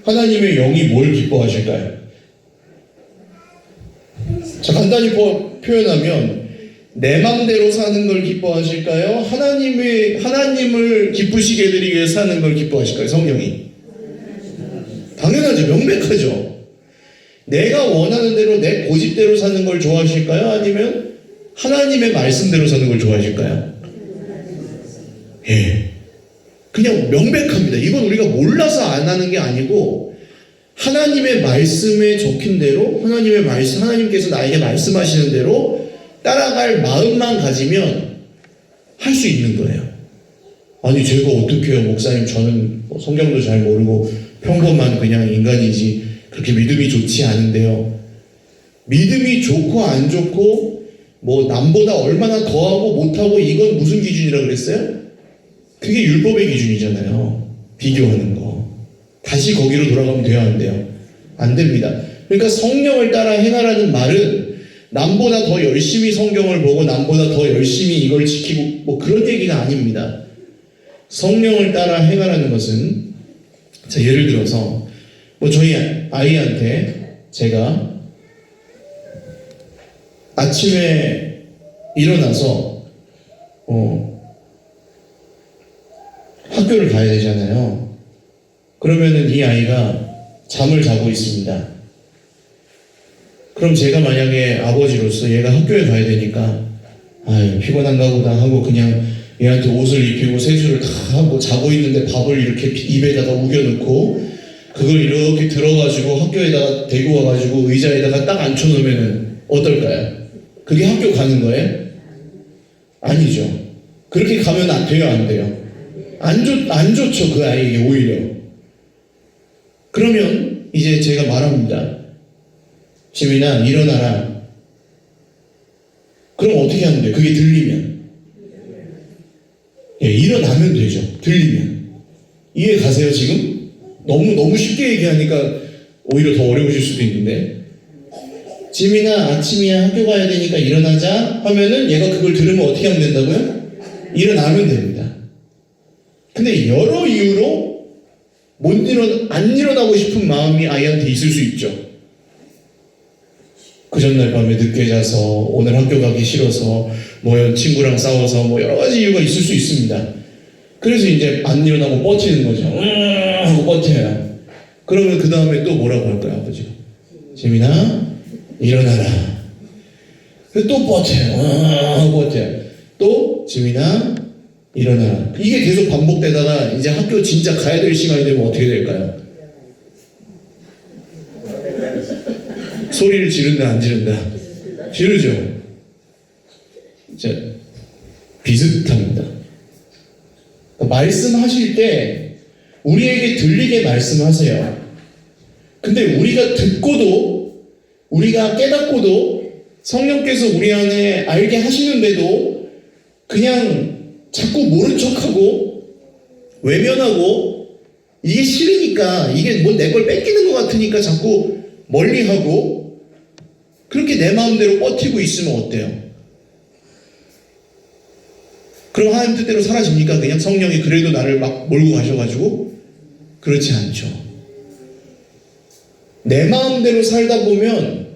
하나님의 영이 뭘 기뻐하실까요? 자, 간단히 표현하면 내 맘대로 사는 걸 기뻐하실까요? 하나님을 기쁘시게 해드리기 위해 사는 걸 기뻐하실까요? 성령이 당연하죠. 명백하죠. 내가 원하는 대로 내 고집대로 사는 걸 좋아하실까요? 아니면 하나님의 말씀대로 사는 걸 좋아하실까요? 예. 그냥 명백합니다. 이건 우리가 몰라서 안 하는 게 아니고 하나님의 말씀에 적힌 대로 하나님의 말씀, 하나님께서 나에게 말씀하시는 대로 따라갈 마음만 가지면 할 수 있는 거예요. 아니 제가 어떻게 해요 목사님, 저는 성경도 잘 모르고 평범한 그냥 인간이지 그렇게 믿음이 좋지 않은데요. 믿음이 좋고 안 좋고 뭐 남보다 얼마나 더하고 못하고 이건 무슨 기준이라 그랬어요? 그게 율법의 기준이잖아요. 비교하는 거. 다시 거기로 돌아가면 돼요, 안 돼요? 안 됩니다. 그러니까 성령을 따라 행하라는 말은 남보다 더 열심히 성경을 보고 남보다 더 열심히 이걸 지키고 뭐 그런 얘기가 아닙니다. 성령을 따라 행하라는 것은, 자 예를 들어서 뭐 저희 아이한테 제가 아침에 일어나서 학교를 가야 되잖아요. 그러면은 이 아이가 잠을 자고 있습니다. 그럼 제가 만약에 아버지로서 얘가 학교에 가야 되니까 아유 피곤한가 보다 하고 그냥 얘한테 옷을 입히고 세수를 다 하고 자고 있는데 밥을 이렇게 입에다가 우겨넣고 그걸 이렇게 들어가지고 학교에다가 대고 와가지고 의자에다가 딱 앉혀놓으면은 어떨까요? 그게 학교 가는 거예요? 아니죠. 그렇게 가면 안 돼요, 안 돼요? 안 좋죠, 그 아이에게 오히려. 그러면 이제 제가 말합니다. 지민아, 일어나라. 그럼 어떻게 하면 돼요? 그게 들리면. 예, 일어나면 되죠. 들리면. 이해 가세요, 지금? 너무 쉽게 얘기하니까 오히려 더 어려우실 수도 있는데. 지민아, 아침이야, 학교 가야 되니까 일어나자 하면은 얘가 그걸 들으면 어떻게 하면 된다고요? 일어나면 됩니다. 근데 여러 이유로 안 일어나고 싶은 마음이 아이한테 있을 수 있죠. 그 전날 밤에 늦게 자서 오늘 학교 가기 싫어서 뭐 친구랑 싸워서 뭐 여러 가지 이유가 있을 수 있습니다. 그래서 이제 안 일어나고 버티는 거죠. 하고 버텨요. 그러면 그 다음에 또 뭐라고 할까요, 아버지가? 재민아, 일어나라. 그래서 또 버텨요. 하고 버텨요. 또 재민아, 일어나라. 이게 계속 반복되다가 이제 학교 진짜 가야 될 시간이 되면 어떻게 될까요? 소리를 지른다, 안 지른다? 지르죠. 자, 비슷합니다. 말씀하실 때 우리에게 들리게 말씀하세요. 근데 우리가 듣고도, 우리가 깨닫고도 성령께서 우리 안에 알게 하시는데도 그냥 자꾸 모른 척하고 외면하고 이게 싫으니까, 이게 뭐 내 걸 뺏기는 것 같으니까 자꾸 멀리하고 그렇게 내 마음대로 버티고 있으면 어때요? 그럼 하나님 뜻대로 사라집니까? 그냥 성령이 그래도 나를 막 몰고 가셔가지고? 그렇지 않죠. 내 마음대로 살다 보면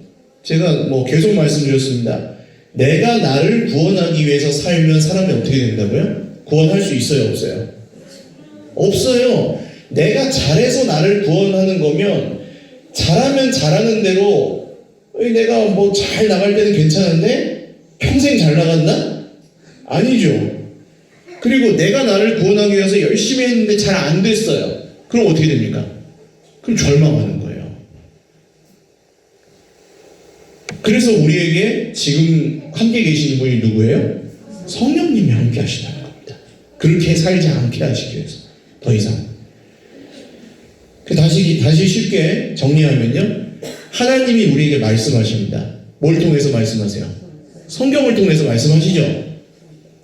제가 뭐 계속 말씀드렸습니다. 내가 나를 구원하기 위해서 살면 사람이 어떻게 된다고요? 구원할 수 있어요, 없어요? 없어요. 내가 잘해서 나를 구원하는 거면 잘하면 잘하는 대로 내가 뭐 잘 나갈 때는 괜찮은데 평생 잘 나갔나? 아니죠. 그리고 내가 나를 구원하기 위해서 열심히 했는데 잘 안 됐어요. 그럼 어떻게 됩니까? 그럼 절망하는 거예요. 그래서 우리에게 지금 함께 계시는 분이 누구예요? 성령님이 함께 하시다는 겁니다. 그렇게 살지 않게 하시기 위해서. 더 이상. 다시 쉽게 정리하면요. 하나님이 우리에게 말씀하십니다. 뭘 통해서 말씀하세요? 성경을 통해서 말씀하시죠.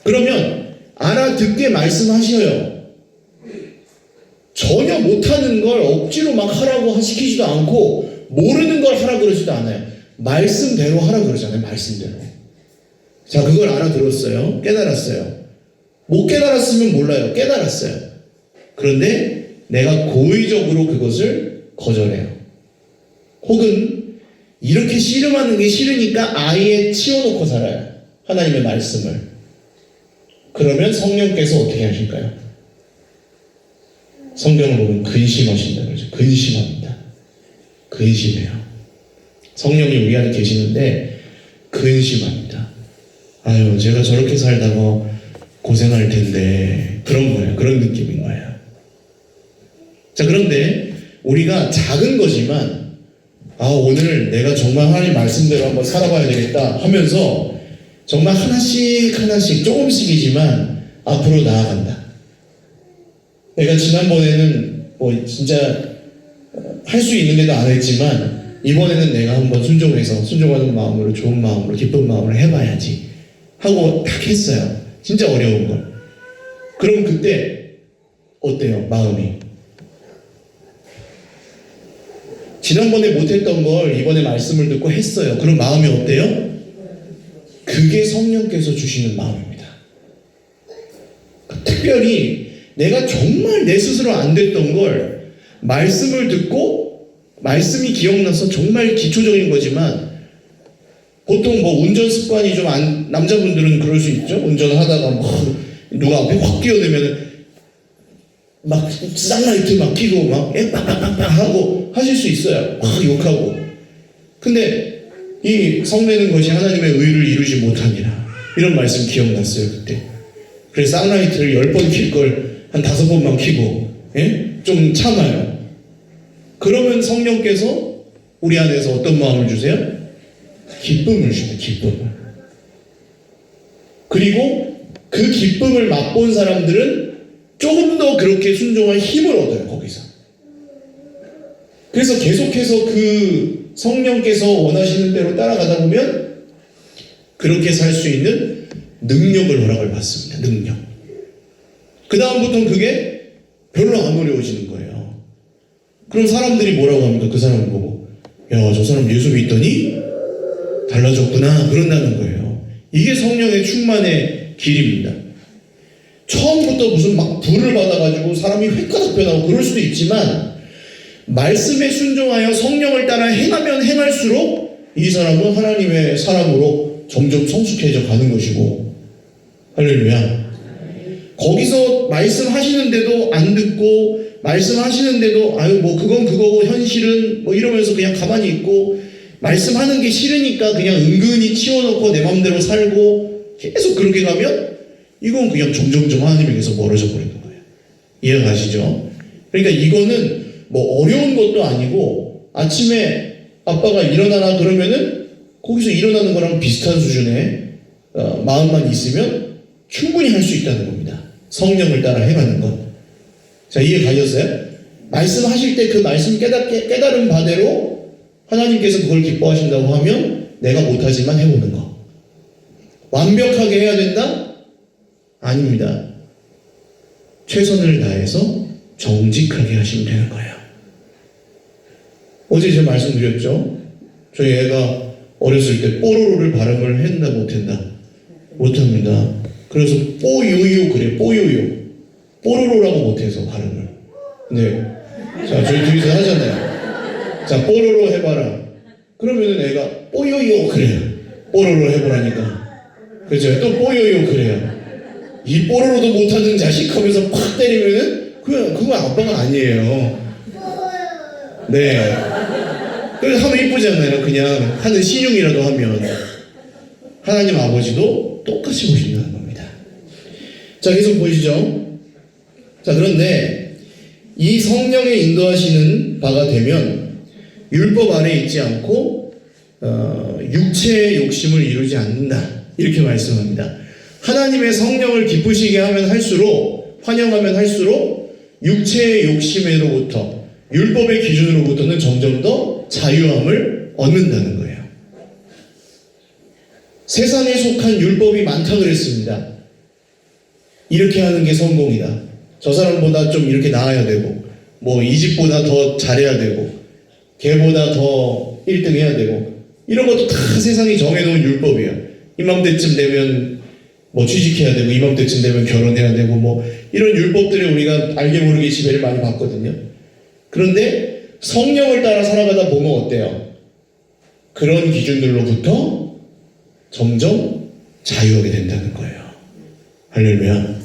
그러면 알아듣게 말씀하셔요. 전혀 못하는 걸 억지로 막 하라고 시키지도 않고 모르는 걸 하라 그러지도 않아요. 말씀대로 하라 그러잖아요. 말씀대로. 자, 그걸 알아들었어요. 깨달았어요. 못 깨달았으면 몰라요. 깨달았어요. 그런데 내가 고의적으로 그것을 거절해요. 혹은 이렇게 씨름하는 게 싫으니까 아예 치워놓고 살아요. 하나님의 말씀을. 그러면 성령께서 어떻게 하실까요? 성경을 보면 근심하신다 그러죠. 근심합니다. 근심해요. 성령이 우리 안에 계시는데 근심합니다. 아유, 제가 저렇게 살다가 고생할 텐데. 그런 거예요. 그런 느낌인 거예요. 자, 그런데 우리가 작은 거지만 오늘 내가 정말 하나님 말씀대로 한번 살아봐야 되겠다 하면서 정말 하나씩 조금씩이지만 앞으로 나아간다. 내가 지난번에는 진짜 할 수 있는 데도 안 했지만 이번에는 내가 한번 순종하는 마음으로, 좋은 마음으로, 기쁜 마음으로 해봐야지 하고 딱 했어요. 진짜 어려운 걸. 그럼 그때 어때요? 마음이 지난번에 못했던 걸 이번에 말씀을 듣고 했어요. 그럼 마음이 어때요? 그게 성령께서 주시는 마음입니다. 특별히 내가 정말 내 스스로 안 됐던 걸 말씀을 듣고 말씀이 기억나서 정말 기초적인 거지만 보통 운전 습관이 좀 남자분들은 그럴 수 있죠. 운전하다가 누가 앞에 확 끼어들면 막 쌍라이트 막 켜고 막 빡빡빡빡 하고 하실 수 있어요. 막 욕하고. 근데 이 성내는 것이 하나님의 의를 이루지 못하니라. 이런 말씀 기억났어요 그때. 그래서 쌍라이트를 10번 킬 걸 한 5번만 켜고 좀 참아요. 그러면 성령께서 우리 안에서 어떤 마음을 주세요? 기쁨을 주세요. 기쁨을. 그리고 그 기쁨을 맛본 사람들은 조금 더 그렇게 순종할 힘을 얻어요. 거기서. 그래서 계속해서 그 성령께서 원하시는 대로 따라가다 보면 그렇게 살 수 있는 능력을 허락을 받습니다. 능력. 그 다음부터는 그게 별로 안 어려워지는 거예요. 그럼 사람들이 뭐라고 합니까? 그 사람을 보고 야, 저 사람 예수 믿더니 달라졌구나 그런다는 거예요. 이게 성령의 충만의 길입니다. 처음부터 무슨 막 불을 받아가지고 사람이 획가닥 변하고 그럴 수도 있지만 말씀에 순종하여 성령을 따라 행하면 행할수록 이 사람은 하나님의 사람으로 점점 성숙해져 가는 것이고. 할렐루야. 거기서 말씀하시는데도 안 듣고 말씀하시는데도 그건 그거고 현실은 이러면서 그냥 가만히 있고 말씀하는 게 싫으니까 그냥 은근히 치워놓고 내 맘대로 살고 계속 그렇게 가면 이건 그냥 점점점 하나님에게서 멀어져 버리는 거예요. 이해가 가시죠? 그러니까 이거는 어려운 것도 아니고 아침에 아빠가 일어나라 그러면은 거기서 일어나는 거랑 비슷한 수준의 마음만 있으면 충분히 할 수 있다는 겁니다. 성령을 따라 행하는 것. 자, 이해 가셨어요? 말씀하실 때 그 말씀 깨달은 바대로 하나님께서 그걸 기뻐하신다고 하면 내가 못하지만 해보는 거. 완벽하게 해야 된다? 아닙니다. 최선을 다해서 정직하게 하시면 되는 거예요. 어제 제가 말씀드렸죠? 저희 애가 어렸을 때 뽀로로를 발음을 했나 못했나? 못합니다. 그래서 뽀요요 그래, 뽀요요. 뽀로로라고 못해서 발음을. 네. 자, 저희 둘이서 하잖아요. 자, 뽀로로 해봐라. 그러면은 애가 뽀요요 그래요. 뽀로로 해보라니까. 그렇죠? 또 뽀요요 그래요. 이 뽀로로도 못하는 자식 하면서 팍 때리면은 그건 아빠가 아니에요. 네. 그래서 하면 이쁘잖아요. 그냥 하는 신용이라도 하면. 하나님 아버지도 똑같이 보신다는 겁니다. 자, 계속 보시죠. 자, 그런데 이 성령의 인도하시는 바가 되면 율법 아래 있지 않고 육체의 욕심을 이루지 않는다. 이렇게 말씀합니다. 하나님의 성령을 기쁘시게 하면 할수록, 환영하면 할수록 육체의 욕심으로부터, 율법의 기준으로부터는 점점 더 자유함을 얻는다는 거예요. 세상에 속한 율법이 많다 그랬습니다. 이렇게 하는 게 성공이다. 저 사람보다 좀 이렇게 나아야 되고, 이 집보다 더 잘해야 되고, 걔보다 더 1등 해야 되고, 이런 것도 다 세상이 정해놓은 율법이에요. 이맘때쯤 되면 취직해야 되고, 이맘때쯤 되면 결혼해야 되고, 이런 율법들을 우리가 알게 모르게 지배를 많이 받거든요. 그런데 성령을 따라 살아가다 보면 어때요? 그런 기준들로부터 점점 자유하게 된다는 거예요. 할렐루야.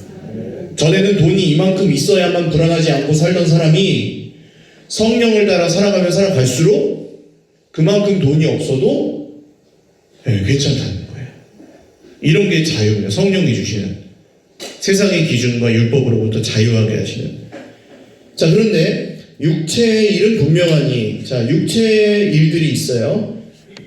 전에는 돈이 이만큼 있어야만 불안하지 않고 살던 사람이 성령을 따라 살아가면 살아갈수록 그만큼 돈이 없어도 괜찮다는 거예요. 이런 게 자유입니다. 성령이 주시는 세상의 기준과 율법으로부터 자유하게 하시는. 자, 그런데 육체의 일은 분명하니, 자, 육체의 일들이 있어요.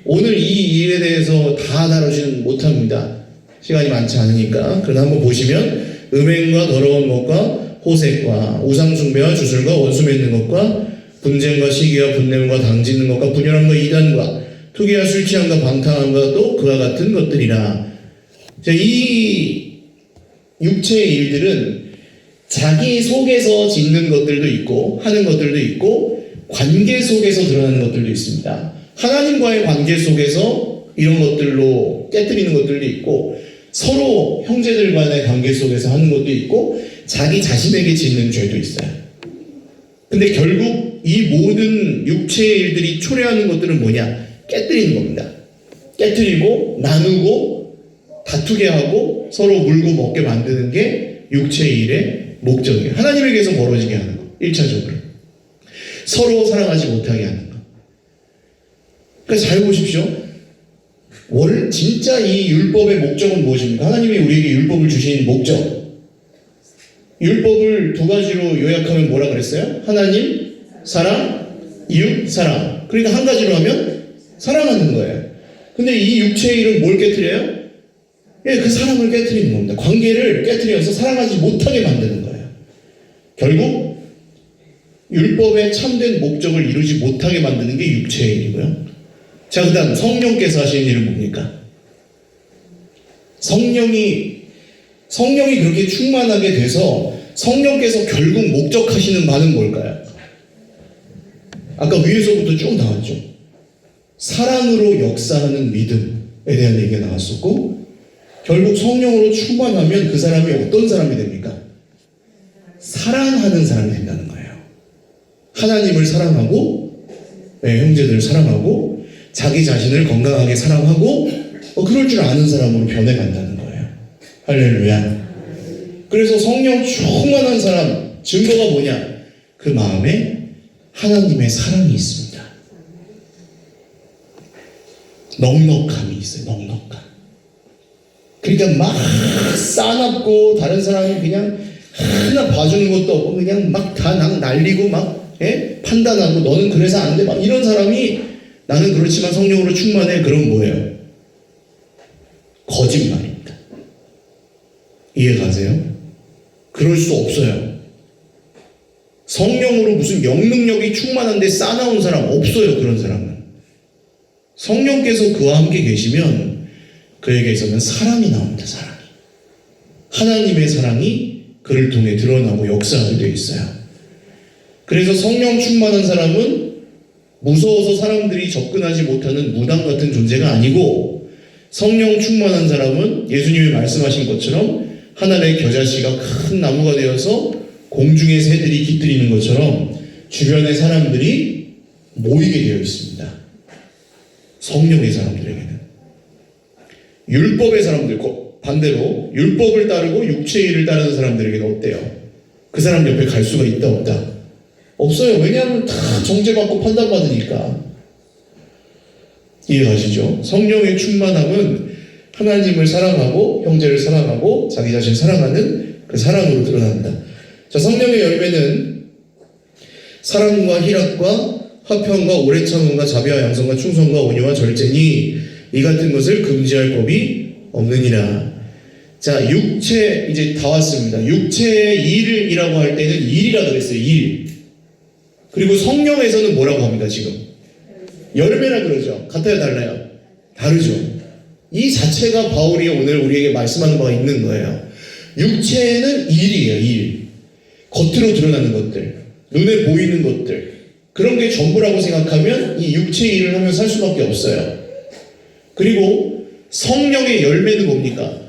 오늘 이 일에 대해서 다 다루지는 못합니다. 시간이 많지 않으니까. 그러나 한번 보시면 음행과 더러운 것과 호색과 우상숭배와 주술과 원수 맺는 것과 분쟁과 시기와 분냄과 당짓는 것과 분열함과 이단과 투기와 술 취함과 방탕함과 또 그와 같은 것들이라. 자, 이 육체의 일들은 자기 속에서 짓는 것들도 있고 하는 것들도 있고 관계 속에서 드러나는 것들도 있습니다. 하나님과의 관계 속에서 이런 것들로 깨트리는 것들도 있고 서로 형제들 간의 관계 속에서 하는 것도 있고 자기 자신에게 짓는 죄도 있어요. 근데 결국 이 모든 육체의 일들이 초래하는 것들은 뭐냐? 깨트리는 겁니다. 깨트리고 나누고 다투게 하고 서로 물고 먹게 만드는 게 육체의 일의 목적이에요. 하나님에게서 멀어지게 하는 거. 1차적으로. 서로 사랑하지 못하게 하는 거. 그래서 잘 보십시오. 진짜 이 율법의 목적은 무엇입니까? 하나님이 우리에게 율법을 주신 목적. 율법을 두 가지로 요약하면 뭐라 그랬어요? 하나님, 사랑, 이웃, 사랑. 그러니까 한 가지로 하면 사랑하는 거예요. 근데 이 육체의 일은 뭘 깨트려요? 그 사랑을 깨트리는 겁니다. 관계를 깨트려서 사랑하지 못하게 만드는 거예요. 결국 율법의 참된 목적을 이루지 못하게 만드는 게 육체의 일이고요. 자, 그 다음 성령께서 하시는 일은 뭡니까? 성령이 그렇게 충만하게 돼서 성령께서 결국 목적하시는 바는 뭘까요? 아까 위에서부터 쭉 나왔죠. 사랑으로 역사하는 믿음에 대한 얘기가 나왔었고, 결국 성령으로 충만하면 그 사람이 어떤 사람이 됩니까? 사랑하는 사람이 된다는 거예요. 하나님을 사랑하고, 형제들을 사랑하고, 자기 자신을 건강하게 사랑하고, 그럴 줄 아는 사람으로 변해간다는 거예요. 할렐루야. 그래서 성령 충만한 사람, 증거가 뭐냐? 그 마음에 하나님의 사랑이 있습니다. 넉넉함이 있어요. 넉넉함. 그러니까 막 싸납고 다른 사람이 그냥 하나 봐주는 것도 없고 그냥 막 다 날리고 막 판단하고 너는 그래서 안 돼. 막 이런 사람이 나는 그렇지만 성령으로 충만해. 그럼 뭐예요? 거짓말입니다. 이해가세요? 그럴 수 없어요. 성령으로 무슨 영능력이 충만한데 싸나온 사람 없어요. 그런 사람은. 성령께서 그와 함께 계시면 그에게서는 사랑이 나옵니다. 사랑이. 하나님의 사랑이 그를 통해 드러나고 역사하게 되어 있어요. 그래서 성령 충만한 사람은 무서워서 사람들이 접근하지 못하는 무당 같은 존재가 아니고, 성령 충만한 사람은 예수님이 말씀하신 것처럼 하늘의 겨자씨가 큰 나무가 되어서 공중의 새들이 깃들이는 것처럼 주변의 사람들이 모이게 되어 있습니다. 성령의 사람들에게는. 율법의 사람들, 반대로 율법을 따르고 육체의 일을 따르는 사람들에게는 어때요? 그 사람 옆에 갈 수가 있다 없다? 없어요. 왜냐하면 다 정죄받고 판단받으니까. 이해가시죠? 성령의 충만함은 하나님을 사랑하고 형제를 사랑하고 자기 자신을 사랑하는 그 사랑으로 드러난다. 자, 성령의 열매는 사랑과 희락과 화평과 오래 참음과 자비와 양성과 충성과 온유와 절제니 이 같은 것을 금지할 법이 없느니라. 자, 육체 이제 다 왔습니다. 육체의 일이라고 할 때는 일이라 그랬어요. 일. 그리고 성령에서는 뭐라고 합니다. 지금 열매라 그러죠. 같아요, 달라요? 다르죠. 이 자체가 바울이 오늘 우리에게 말씀하는 바가 있는 거예요. 육체는 일이에요. 일. 겉으로 드러나는 것들, 눈에 보이는 것들, 그런 게 전부라고 생각하면 이 육체의 일을 하면서 살 수밖에 없어요. 그리고 성령의 열매는 뭡니까?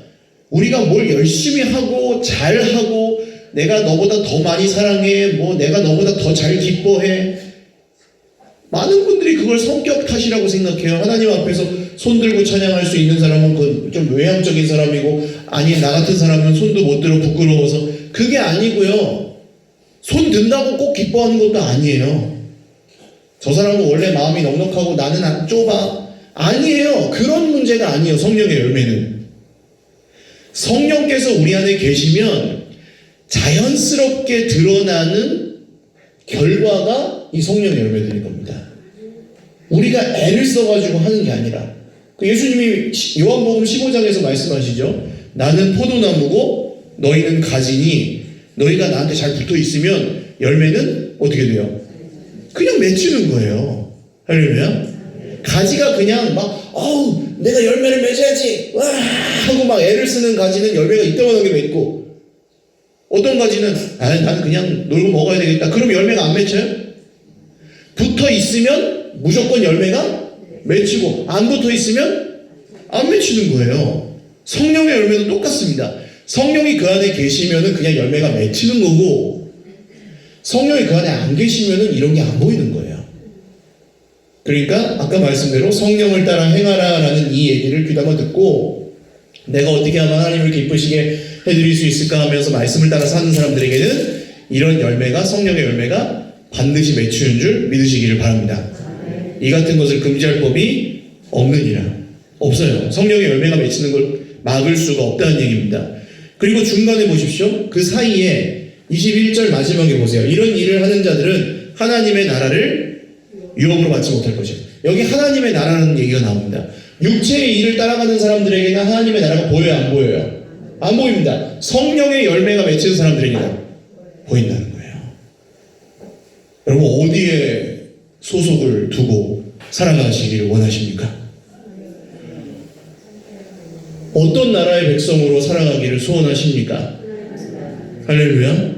우리가 뭘 열심히 하고 잘하고 내가 너보다 더 많이 사랑해, 내가 너보다 더 잘 기뻐해. 많은 분들이 그걸 성격 탓이라고 생각해요. 하나님 앞에서 손 들고 찬양할 수 있는 사람은 좀 외향적인 사람이고, 아니 나 같은 사람은 손도 못 들어 부끄러워서. 그게 아니고요. 손 든다고 꼭 기뻐하는 것도 아니에요. 저 사람은 원래 마음이 넉넉하고 나는 좁아. 아니에요. 그런 문제가 아니에요. 성령의 열매는. 성령께서 우리 안에 계시면 자연스럽게 드러나는 결과가 이 성령의 열매들인 겁니다. 우리가 애를 써가지고 하는 게 아니라, 예수님이 요한복음 15장에서 말씀하시죠. 나는 포도나무고 너희는 가지니 너희가 나한테 잘 붙어 있으면 열매는 어떻게 돼요? 그냥 맺히는 거예요. 할렐루야. 가지가 그냥 내가 열매를 맺어야지 와 하고 막 애를 쓰는 가지는 열매가 이따만하게 맺고, 어떤 가지는 나는 그냥 놀고 먹어야 되겠다. 그럼 열매가 안 맺혀요? 붙어 있으면 무조건 열매가 맺히고, 안 붙어 있으면 안 맺히는 거예요. 성령의 열매도 똑같습니다. 성령이 그 안에 계시면은 그냥 열매가 맺히는 거고, 성령이 그 안에 안 계시면은 이런 게 안 보이는 거예요. 그러니까 아까 말씀대로 성령을 따라 행하라 라는 이 얘기를 귀담아 듣고, 내가 어떻게 하면 하나님을 기쁘시게 해드릴 수 있을까 하면서 말씀을 따라 사는 사람들에게는 이런 열매가, 성령의 열매가 반드시 맺히는 줄 믿으시기를 바랍니다. 이 같은 것을 금지할 법이 없느니라. 없어요. 성령의 열매가 맺히는 걸 막을 수가 없다는 얘기입니다. 그리고 중간에 보십시오. 그 사이에 21절 마지막에 보세요. 이런 일을 하는 자들은 하나님의 나라를 유업으로 받지 못할 것이에요. 여기 하나님의 나라라는 얘기가 나옵니다. 육체의 일을 따라가는 사람들에게는 하나님의 나라가 보여요, 안 보여요? 안 보입니다. 성령의 열매가 맺히는 사람들에게는 보인다는 거예요. 여러분, 어디에 소속을 두고 살아가시기를 원하십니까? 어떤 나라의 백성으로 살아가기를 소원하십니까? 할렐루야.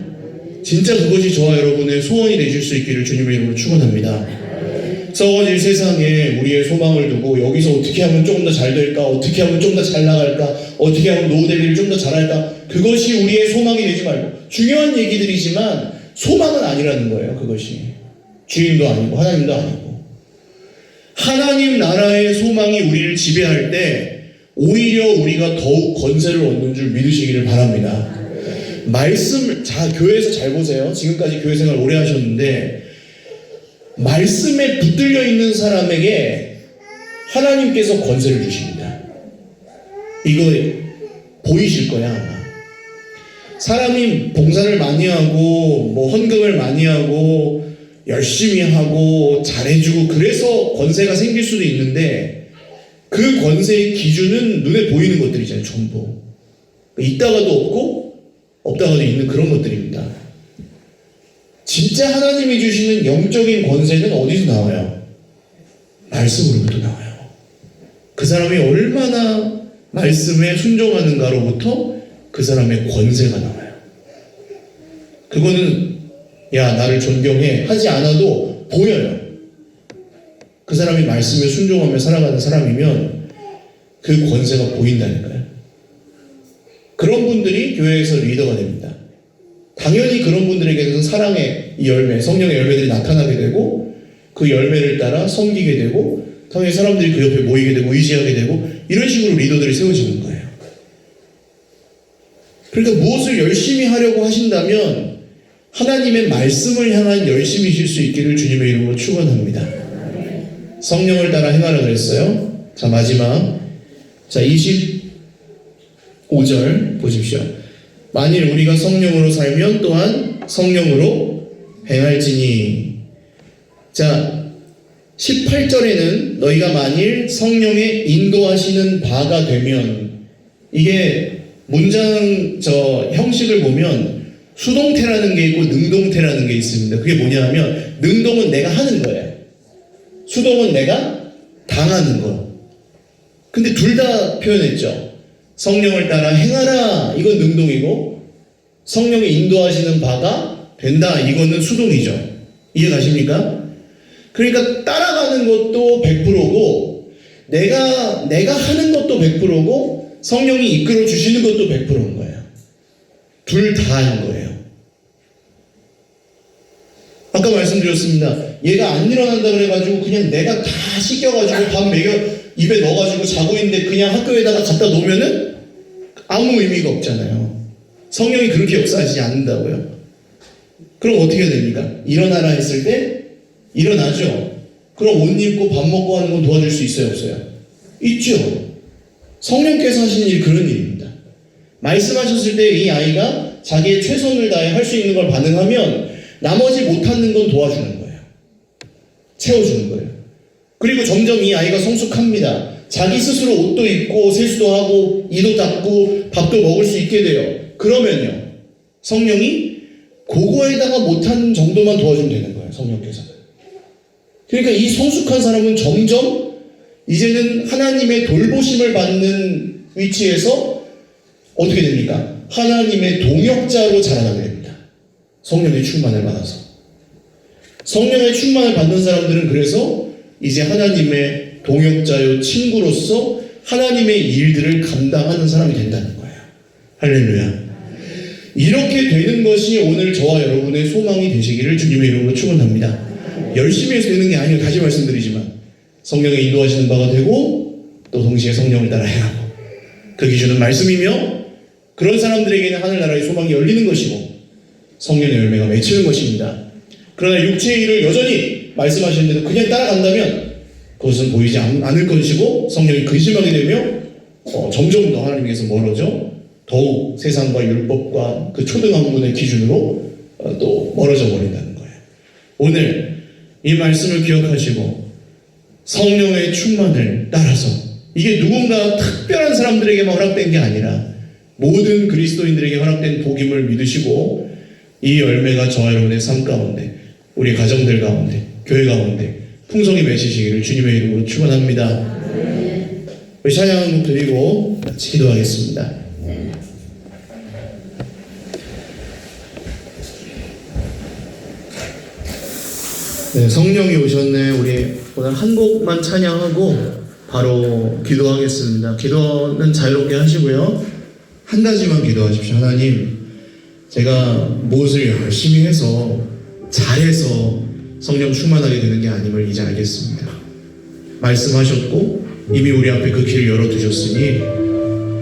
진짜 그것이 저와 여러분의 소원이 되실 수 있기를 주님의 이름으로 축원합니다. 썩어질 세상에 우리의 소망을 두고 여기서 어떻게 하면 조금 더 잘 될까, 어떻게 하면 좀 더 잘 나갈까, 어떻게 하면 노후 대비를 좀 더 잘할까, 그것이 우리의 소망이 되지 말고, 중요한 얘기들이지만 소망은 아니라는 거예요. 그것이 주인도 아니고 하나님도 아니고, 하나님 나라의 소망이 우리를 지배할 때 오히려 우리가 더욱 권세를 얻는 줄 믿으시기를 바랍니다. 교회에서 잘 보세요. 지금까지 교회 생활 오래 하셨는데, 말씀에 붙들려 있는 사람에게 하나님께서 권세를 주십니다. 이거 보이실 거야, 아마. 사람이 봉사를 많이 하고, 헌금을 많이 하고, 열심히 하고, 잘해주고, 그래서 권세가 생길 수도 있는데, 그 권세의 기준은 눈에 보이는 것들이잖아요, 전부. 있다가도 없고, 없다가도 있는 그런 것들입니다. 진짜 하나님이 주시는 영적인 권세는 어디서 나와요? 말씀으로부터 나와요. 그 사람이 얼마나 말씀에 순종하는가로부터 그 사람의 권세가 나와요. 그거는 나를 존경해 하지 않아도 보여요. 그 사람이 말씀에 순종하며 살아가는 사람이면 그 권세가 보인다니까요. 그런 분들이 교회에서 리더가 됩니다. 당연히 그런 분들에게는 사랑의 이 열매, 성령의 열매들이 나타나게 되고, 그 열매를 따라 섬기게 되고, 당연히 사람들이 그 옆에 모이게 되고 의지하게 되고, 이런 식으로 리더들이 세워지는 거예요. 그러니까 무엇을 열심히 하려고 하신다면 하나님의 말씀을 향한 열심이실 수 있기를 주님의 이름으로 축원합니다. 성령을 따라 행하라 그랬어요. 자, 마지막 25절 보십시오. 만일 우리가 성령으로 살면 또한 성령으로 행할지니. 자, 18절에는 너희가 만일 성령의 인도하시는 바가 되면, 이게 문장 형식을 보면 수동태라는 게 있고 능동태라는 게 있습니다. 그게 뭐냐 하면, 능동은 내가 하는 거예요. 수동은 내가 당하는 거. 근데 둘 다 표현했죠. 성령을 따라 행하라, 이건 능동이고, 성령이 인도하시는 바가 된다, 이거는 수동이죠. 이해 가십니까? 그러니까 따라가는 것도 100%고 내가 하는 것도 100%고 성령이 이끌어 주시는 것도 100%인 거예요. 둘 다인 거예요. 아까 말씀드렸습니다. 얘가 안 일어난다 그래가지고 그냥 내가 다 씻겨가지고 밥 먹여 입에 넣어가지고 자고 있는데 그냥 학교에다가 갖다 놓으면은 아무 의미가 없잖아요. 성령이 그렇게 역사하지 않는다고요. 그럼 어떻게 됩니까? 일어나라 했을 때 일어나죠. 그럼 옷 입고 밥 먹고 하는 건 도와줄 수 있어요, 없어요? 있죠. 성령께서 하시는 일 그런 일입니다. 말씀하셨을 때 이 아이가 자기의 최선을 다해 할 수 있는 걸 반응하면 나머지 못하는 건 도와주는 거예요. 채워주는 거예요. 그리고 점점 이 아이가 성숙합니다. 자기 스스로 옷도 입고 세수도 하고 이도 닦고 밥도 먹을 수 있게 돼요. 그러면요, 성령이 그거에다가 못하는 정도만 도와주면 되는 거예요, 성령께서. 그러니까 이 성숙한 사람은 점점 이제는 하나님의 돌보심을 받는 위치에서 어떻게 됩니까? 하나님의 동역자로 자라나게 됩니다. 성령의 충만을 받아서. 성령의 충만을 받는 사람들은 그래서 이제 하나님의 동역자요 친구로서 하나님의 일들을 감당하는 사람이 된다는 거예요. 할렐루야. 이렇게 되는 것이 오늘 저와 여러분의 소망이 되시기를 주님의 이름으로 축원합니다. 열심히 해서 되는 게 아니에요. 다시 말씀드리지만 성령의 인도하시는 바가 되고 또 동시에 성령을 따라 행하고 그 기준은 말씀이며 그런 사람들에게는 하늘나라의 소망이 열리는 것이고 성령의 열매가 맺히는 것입니다. 그러나 육체의 일을 여전히 말씀하시는데도 그냥 따라간다면 그것은 보이지 않을 것이고 성령이 근심하게 되며 점점 더 하나님께서 멀어져 더욱 세상과 율법과 그 초등학문의 기준으로 또 멀어져 버린다는 거예요. 오늘 이 말씀을 기억하시고 성령의 충만을 따라서 이게 누군가 특별한 사람들에게만 허락된 게 아니라 모든 그리스도인들에게 허락된 복임을 믿으시고 이 열매가 저와 여러분의 삶 가운데 우리 가정들 가운데 교회 가운데 풍성히 맺히시기를 주님의 이름으로 축원합니다. 우리 찬양 한 곡 드리고 같이 기도하겠습니다. 네, 성령이 오셨네. 우리 오늘 한 곡만 찬양하고 바로 기도하겠습니다. 기도는 자유롭게 하시고요. 한 가지만 기도하십시오. 하나님, 제가 무엇을 열심히 해서 잘해서 성령 충만하게 되는 게 아님을 이제 알겠습니다. 말씀하셨고 이미 우리 앞에 그 길을 열어두셨으니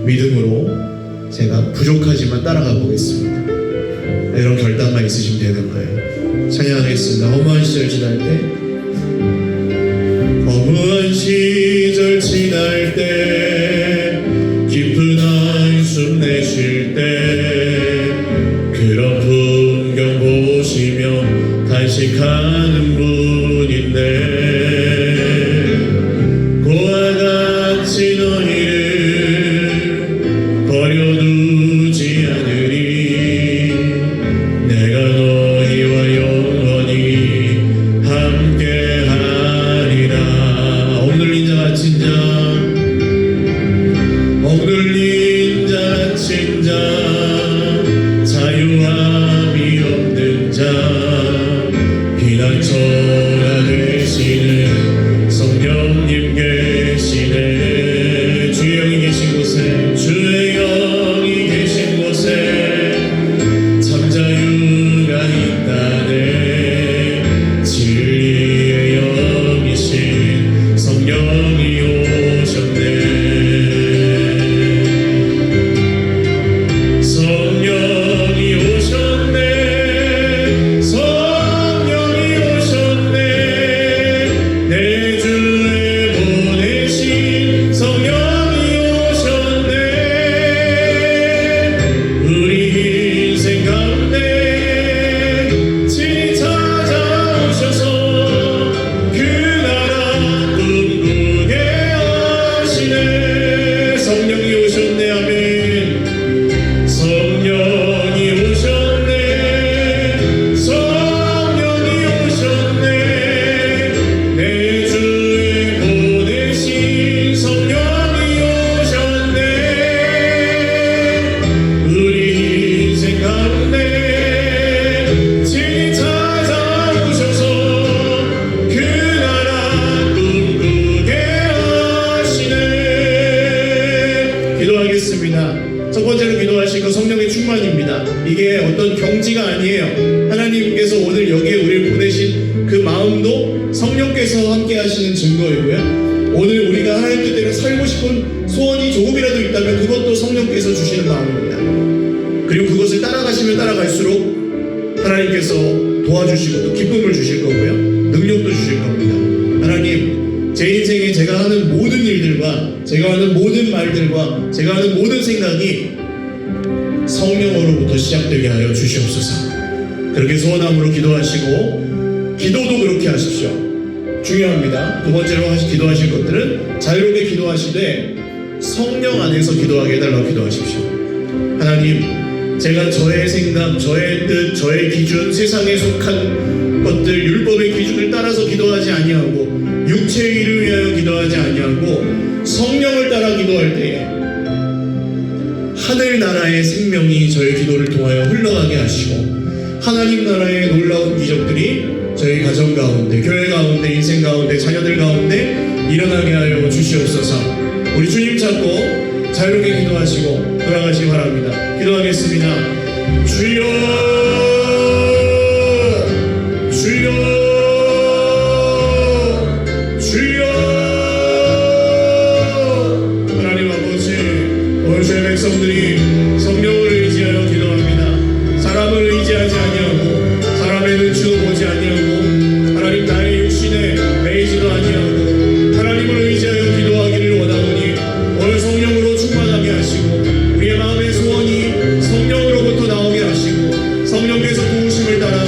믿음으로 제가 부족하지만 따라가 보겠습니다. 이런 결단만 있으시면 되는 거예요. 찬양하겠습니다. 허무한 시절 지날 때, 허무한 시절 지날 때, 깊은 한숨 내쉴 때, 그런 풍경 보시며 단식하는 분인데 고와 같이 너희를 버려두지 않으리. 내가 너희와 영원히 함께하리라. 억눌린 자 갇힌 자, 억눌린 자 갇힌 자, 자유함이 없는 자, 피난처가 되시는 성령님 계시네. 주의 영이 계신 곳에, 주의 영이 계신 곳에 참 자유가 있다네. 진리의 영이신 성령이 오셨네. 성령이 오셨네. 성령이 오셨네. 내 주에 보내신 성령이 오셨네. 우리 인생 가운데 친히 찾아오셔서 그 나라 꿈꾸게 하시네. 성령이 오셨네. 아멘. 성령이 오셨네. 성령이 오셨네. 내 주에 보내신 성령이 오셨네. 우리 인생 가운데 친히 찾아오셔서 그 나라 꿈꾸게 하시네. 기도하겠습니다. 첫 번째로 기도하실 것 성령의 충만입니다. 이게 어떤 경지가 아니에요. 하나님께서 오늘 여기에 우리를 보내신 그 마음도 성령께서 함께 하시는 증거이고요. 오늘 우리가 하나님 뜻대로 살고 싶은 소원이 조금이라도 있다면 그것도 성령께서 주시는 마음입니다. 그리고 그것을 따라가시면 따라갈수록 하나님께서 도와주시고 또 기쁨을 주실 거고요. 능력도 주실 겁니다. 하나님, 제 인생에 제가 하는 모든 일들과 제가 하는 모든 말들과 제가 하는 모든 생각이 성령으로부터 시작되게 하여 주시옵소서. 그렇게 소원함으로 기도하시고 기도도 그렇게 하십시오. 중요합니다. 두 번째로 기도하실 것들은 자유롭게 기도하시되 성령 안에서 기도하게 해달라고 기도하십시오. 하나님, 제가 저의 생각, 저의 뜻, 저의 기준, 세상에 속한 것들, 율법의 기준을 따라서 기도하지 아니하고 육체의 일을 위하여 기도하지 아니하고 성령을 따라 기도할 때에 하늘나라의 생명이 저의 기도를 통하여 흘러가게 하시고 하나님 나라의 놀라운 기적들이 저희 가정 가운데, 교회 가운데, 인생 가운데, 자녀들 가운데 일어나게 하여 주시옵소서. 우리 주님 찾고 자유롭게 기도하시고 돌아가시기 바랍니다. 기도하겠습니다. 주여, 주여, 주여. 하나님 아버지, 오늘 주의 백성들이 성령을 의지하여 기도합니다. 사람을 의지하지 아니하고 사람의 눈치도 보지 아니하고 하나님 나의 육신에 매이지도 아니하고 하나님을 의지하여 기도하기를 원하노니 오늘 성령으로 충만하게 하시고 우리의 마음의 소원이 성령으로부터 나오게 하시고 성령께서 도우심을 따라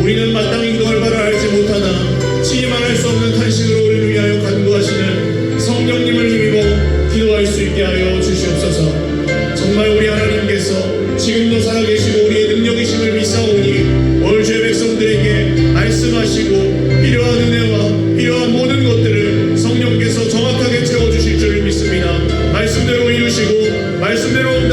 우리는 마땅히 기도할 바를 알지 못하나 친히 말할 수 없는 탄식으로 우리를 위하여 간구하시는 성령님을 힘입어 기도할 수 있게 하여 주시옵소서. 정말 우리 하나님께서 지금도 살아계시고 우리의 능력이심을 믿사오니 오늘 주의 백성들에게 말씀하시고 필요한 은혜와 필요한 모든 것들을 성령께서 정확하게 채워주실 줄을 믿습니다. 말씀대로 이루시고 말씀대로